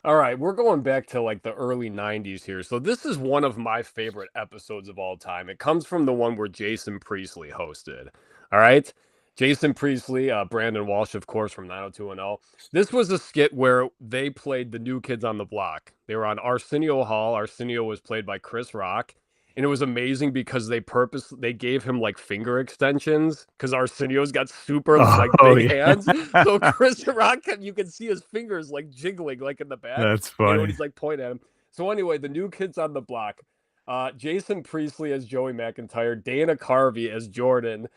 All right, we're going back to like the early 90s here. So this is one of my favorite episodes of all time. It comes from the one where Jason Priestley hosted. All right. Jason Priestley, Brandon Walsh, of course, from 90210. This was a skit where they played the New Kids on the Block. They were on Arsenio Hall. Arsenio was played by Chris Rock. And it was amazing because they gave him like finger extensions because Arsenio's got super like Oh, big yeah. hands. So Chris Rock, you can see his fingers like jiggling like in the back. That's You know, funny. when he's like pointing at him. So anyway, the New Kids on the Block. Jason Priestley as Joey McIntyre, Dana Carvey as Jordan,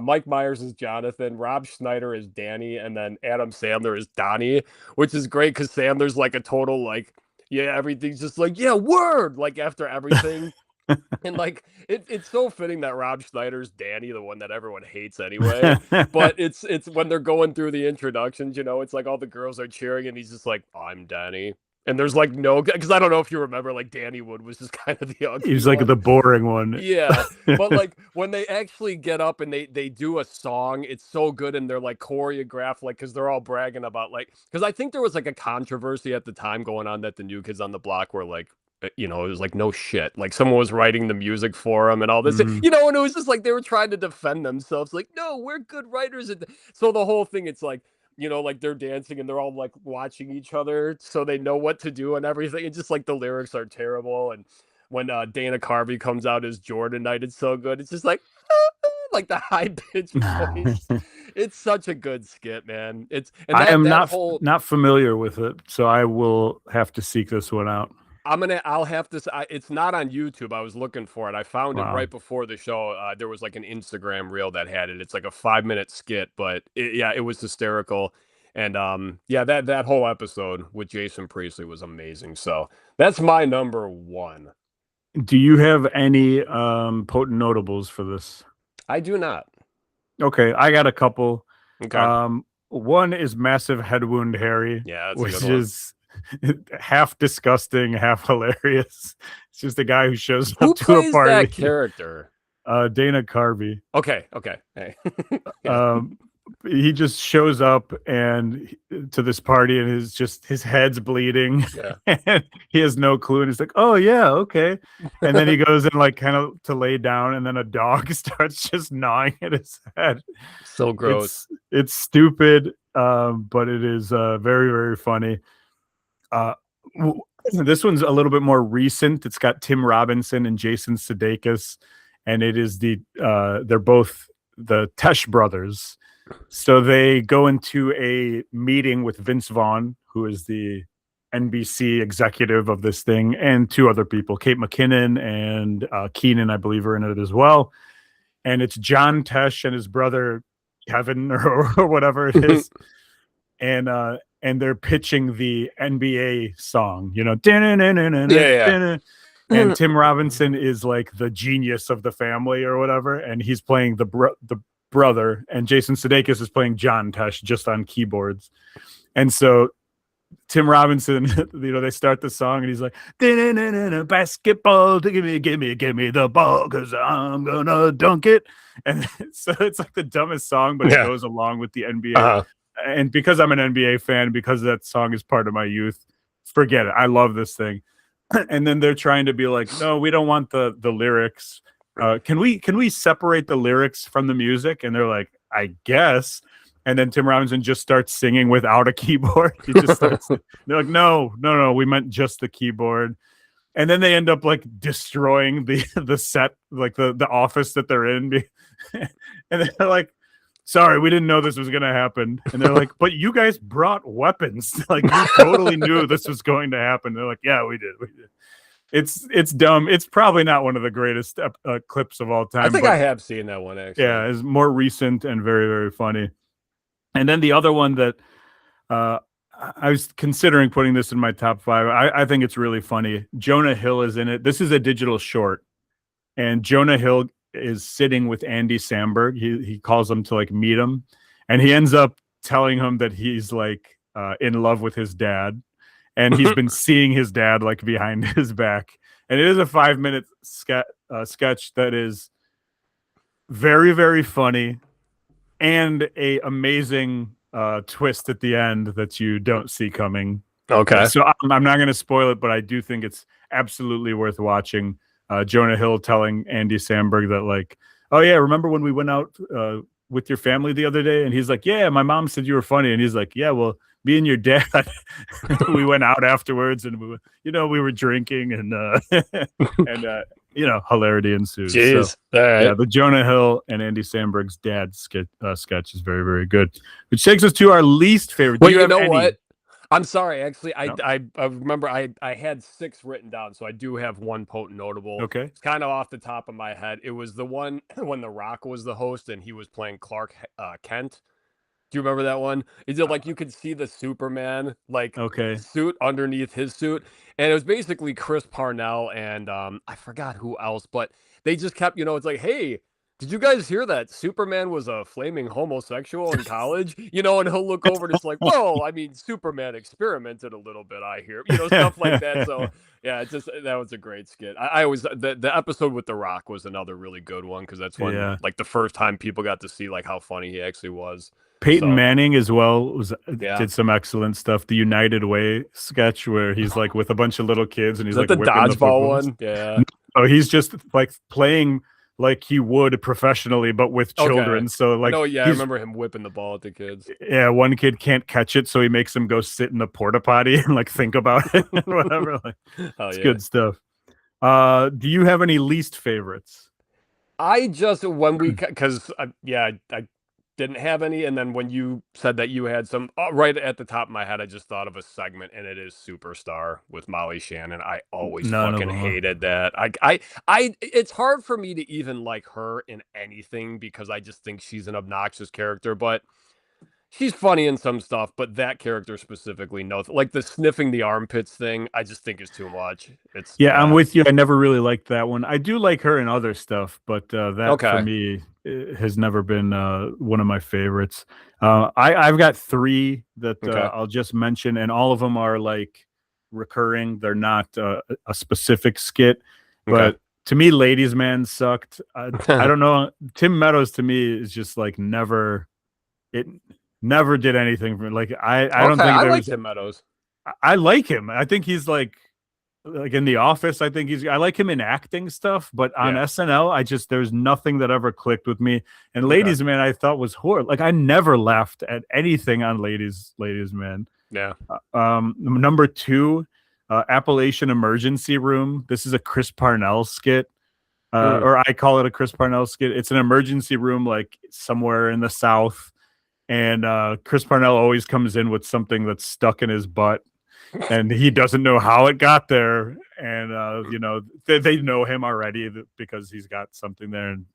Mike Myers as Jonathan, Rob Schneider as Danny, and then Adam Sandler as Donnie, which is great because Sandler's like a total like, yeah, everything's just like, yeah, word, like after everything. And like it's so fitting that Rob Schneider's Danny, the one that everyone hates anyway. But it's when they're going through the introductions, you know, it's like all the girls are cheering and he's just like, I'm Danny. And there's like no, because I don't know if you remember, like Danny Wood was just kind of the ugly He's like one. the boring one. Yeah, but like when they actually get up and they do a song, it's so good and they're like choreographed, like because they're all bragging about like because I think there was like a controversy at the time going on that the New Kids on the Block were like. You know, it was like no shit. Like someone was writing the music for them and all this. Mm. You know, and it was just like they were trying to defend themselves. Like, no, we're good writers. And so the whole thing, it's like, you know, like they're dancing and they're all like watching each other so they know what to do and everything. And just like the lyrics are terrible. And when Dana Carvey comes out as Jordan Knight, it's so good. It's just like like the high pitched voice. It's such a good skit, man. It's and I am that not familiar with it, so I will have to seek this one out. I'll have to. It's not on YouTube. I was looking for it. I found it right before the show. There was like an Instagram reel that had it. It's like a 5-minute skit, but it was hysterical. And yeah, that whole episode with Jason Priestley was amazing. So that's my number one. Do you have any potent notables for this? I do not. Okay, I got a couple. Okay. One is Massive Head Wound Harry. Yeah, that's which a good one. is half disgusting, half hilarious. It's just a guy who shows Who up to a plays party. that character? Dana Carvey. Okay. Hey. Yeah. He just shows up and to this party and his head's bleeding. Yeah. And he has no clue and he's like, oh yeah, okay. And then he goes in like kind of to lay down and then a dog starts just gnawing at his head. So gross. It's stupid, but it is very, very funny. This one's a little bit more recent. It's got Tim Robinson and Jason Sudeikis, and it is they're both the Tesh brothers. So they go into a meeting with Vince Vaughn, who is the NBC executive of this thing, and two other people, Kate McKinnon and Keenan, I believe, are in it as well. And it's John Tesh and his brother Kevin or whatever it is. And they're pitching the NBA song, you know, Yeah. And Tim Robinson is like the genius of the family or whatever, and he's playing the brother, and Jason Sudeikis is playing John Tesh just on keyboards. And so Tim Robinson, you know, they start the song and he's like, basketball, give me the ball because I'm gonna dunk it. And so it's like the dumbest song, but it goes along with the NBA. Uh-huh. And because I'm an NBA fan, because that song is part of my youth, forget it. I love this thing. And then they're trying to be like, no, we don't want the lyrics. Can we separate the lyrics from the music? And they're like, I guess. And then Tim Robinson just starts singing without a keyboard. He just starts. They're like, no, we meant just the keyboard. And then they end up like destroying the set, like the office that they're in. And they're like, sorry, we didn't know this was going to happen. And they're like, but you guys brought weapons. Like, you totally knew this was going to happen. They're like, yeah, we did. It's dumb. It's probably not one of the greatest clips of all time. I think I have seen that one, actually. Yeah, it's more recent and very, very funny. And then the other one that I was considering putting this in my top 5. I think it's really funny. Jonah Hill is in it. This is a digital short. And Jonah Hill is sitting with Andy Samberg. He calls him to like meet him. And he ends up telling him that he's like in love with his dad. And he's been seeing his dad like behind his back. And it is a 5-minute sketch that is very, very funny and a amazing twist at the end that you don't see coming. Okay. So I'm not going to spoil it, but I do think it's absolutely worth watching. Jonah Hill telling Andy Samberg that, like, oh yeah, remember when we went out with your family the other day? And he's like, yeah, my mom said you were funny. And he's like, yeah, well, me and your dad, we went out afterwards, and we were drinking, and hilarity ensues. Jeez. So, all right. yeah, the Jonah Hill and Andy Samberg's dad sketch is very, very good. Which takes us to our least favorite. Well, you know what? I'm sorry. Actually, No? I remember I had 6 written down, so I do have one potent notable. Okay. It's kind of off the top of my head. It was the one when The Rock was the host and he was playing Clark Kent. Do you remember that one? Is it like you could see the Superman suit underneath his suit, and it was basically Chris Parnell and I forgot who else, but they just kept, it's like, hey, did you guys hear that Superman was a flaming homosexual in college? And he'll look over and it's like, well, I mean, Superman experimented a little bit, I hear, stuff like that. So yeah, that was a great skit. I always, the episode with The Rock was another really good one, because that's when like the first time people got to see like how funny he actually was. Peyton Manning as well did some excellent stuff. The United Way sketch where he's like with a bunch of little kids and he's like the whipping dodgeball one. Yeah. Oh, he's just like playing like he would professionally, but with children. Okay. So like, I remember him whipping the ball at the kids. Yeah, one kid can't catch it, so he makes him go sit in the porta potty and like think about it and whatever. Like, it's good stuff. Do you have any least favorites? I just because I didn't have any, and then when you said that you had some, right at the top of my head, I just thought of a segment, and it is Superstar with Molly Shannon. I always fucking hated that. It's hard for me to even like her in anything, because I just think she's an obnoxious character, but she's funny in some stuff. But that character specifically, no, like the sniffing the armpits thing, I just think is too much. I'm with you. I never really liked that one. I do like her in other stuff, but that for me has never been one of my favorites. I've got 3 that I'll just mention, and all of them are like recurring. They're not a specific skit, but to me, Ladies Man sucked. I don't know. Tim Meadows to me is just like never did anything for me. Like I don't think I like Tim Meadows. I like him. I think he's like in The Office. I like him in acting stuff, but on SNL, there's nothing that ever clicked with me. And Ladies Man, I thought was horrible. Like I never laughed at anything on Ladies Man. Yeah. Number 2, Appalachian Emergency Room. This is a Chris Parnell skit. Or I call it a Chris Parnell skit. It's an emergency room like somewhere in the South. And Chris Parnell always comes in with something that's stuck in his butt, and he doesn't know how it got there. And they know him already because he's got something there and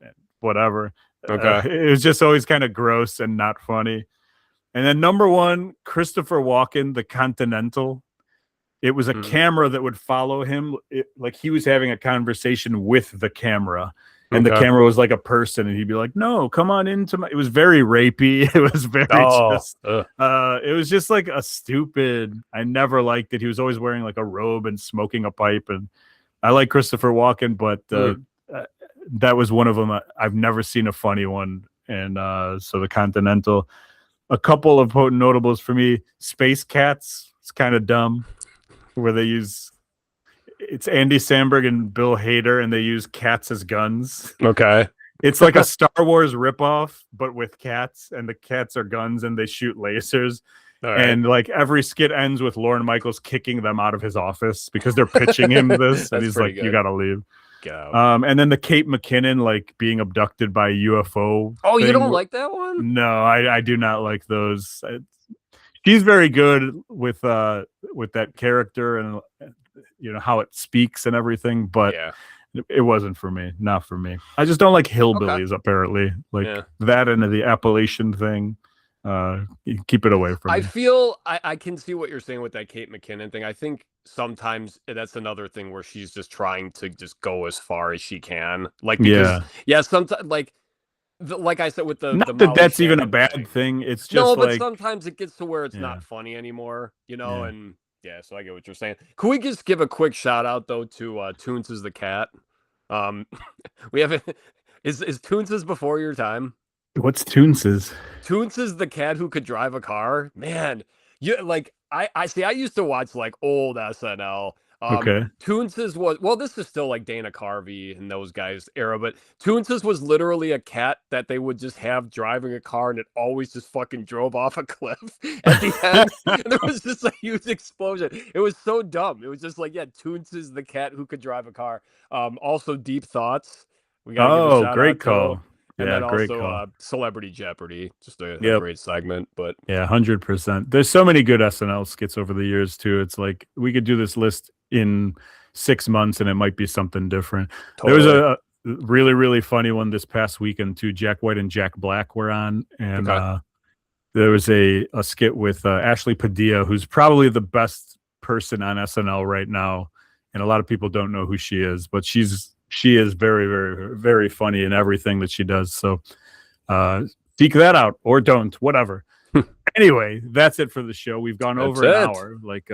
whatever. It was just always kind of gross and not funny. And then number 1, Christopher Walken, The Continental. It was a camera that would follow him, like he was having a conversation with the camera. And the camera was like a person, and he'd be like, "No, come on into my." It was very rapey. It was very it was just like a stupid. I never liked it. He was always wearing like a robe and smoking a pipe, and I like Christopher Walken, but that was one of them. I've never seen a funny one, and so The Continental. A couple of potent notables for me: Space Cats. It's kind of dumb, where they use. It's Andy Samberg and Bill Hader, and they use cats as guns. Okay. It's like a Star Wars ripoff, but with cats, and the cats are guns, and they shoot lasers. And like every skit ends with Lorne Michaels kicking them out of his office because they're pitching him this, and he's like, "You got to leave." And then the Kate McKinnon like being abducted by a UFO. Oh, you don't like that one? No, I do not like those. She's very good with that character and how it speaks and everything, but it wasn't for me. Not for me. I just don't like hillbillies. Apparently, like that and the Appalachian thing. Keep it away from me. I feel I can see what you're saying with that Kate McKinnon thing. I think sometimes that's another thing where she's just trying to just go as far as she can. Like sometimes like I said with the not the that that's Molly even a Shannon bad thing. thing. It's just No, but like sometimes it gets to where it's not funny anymore, and so I get what you're saying. Can we just give a quick shout out though to Toons is the cat? We have is Toons is before your time? What's Toons is? Toons is the cat who could drive a car. Man, I see. I used to watch like old SNL. Okay. Toonses was, well, this is still like Dana Carvey and those guys era, but Toonses was literally a cat that they would just have driving a car, and it always just fucking drove off a cliff at the end. And there was just a huge explosion. It was so dumb. It was just like, yeah, Toonses the cat who could drive a car. Also, Deep Thoughts. We gotta give a Oh, shout great out call. to. And Yeah, then great also call. Celebrity Jeopardy, just a Yep. great segment. But Yeah, 100%. There's so many good SNL skits over the years too. It's like we could do this list in 6 months and it might be something different. totally. There was a really, really funny one this past weekend too. Jack White and Jack Black were on, and Okay. there was a skit with Ashley Padilla, who's probably the best person on SNL right now, and a lot of people don't know who she is, but she is very, very, very funny in everything that she does. So seek that out or don't, whatever. Anyway, that's it for the show. We've gone over an hour, like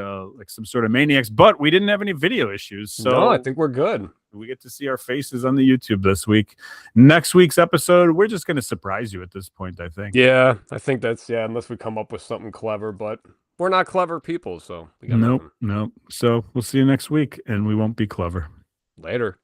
some sort of maniacs, but we didn't have any video issues. So no, I think we're good. We get to see our faces on the YouTube this week. Next week's episode, we're just going to surprise you at this point, I think. Yeah, I think that's, yeah, unless we come up with something clever, but we're not clever people, so we got Nope. So we'll see you next week, and we won't be clever. Later.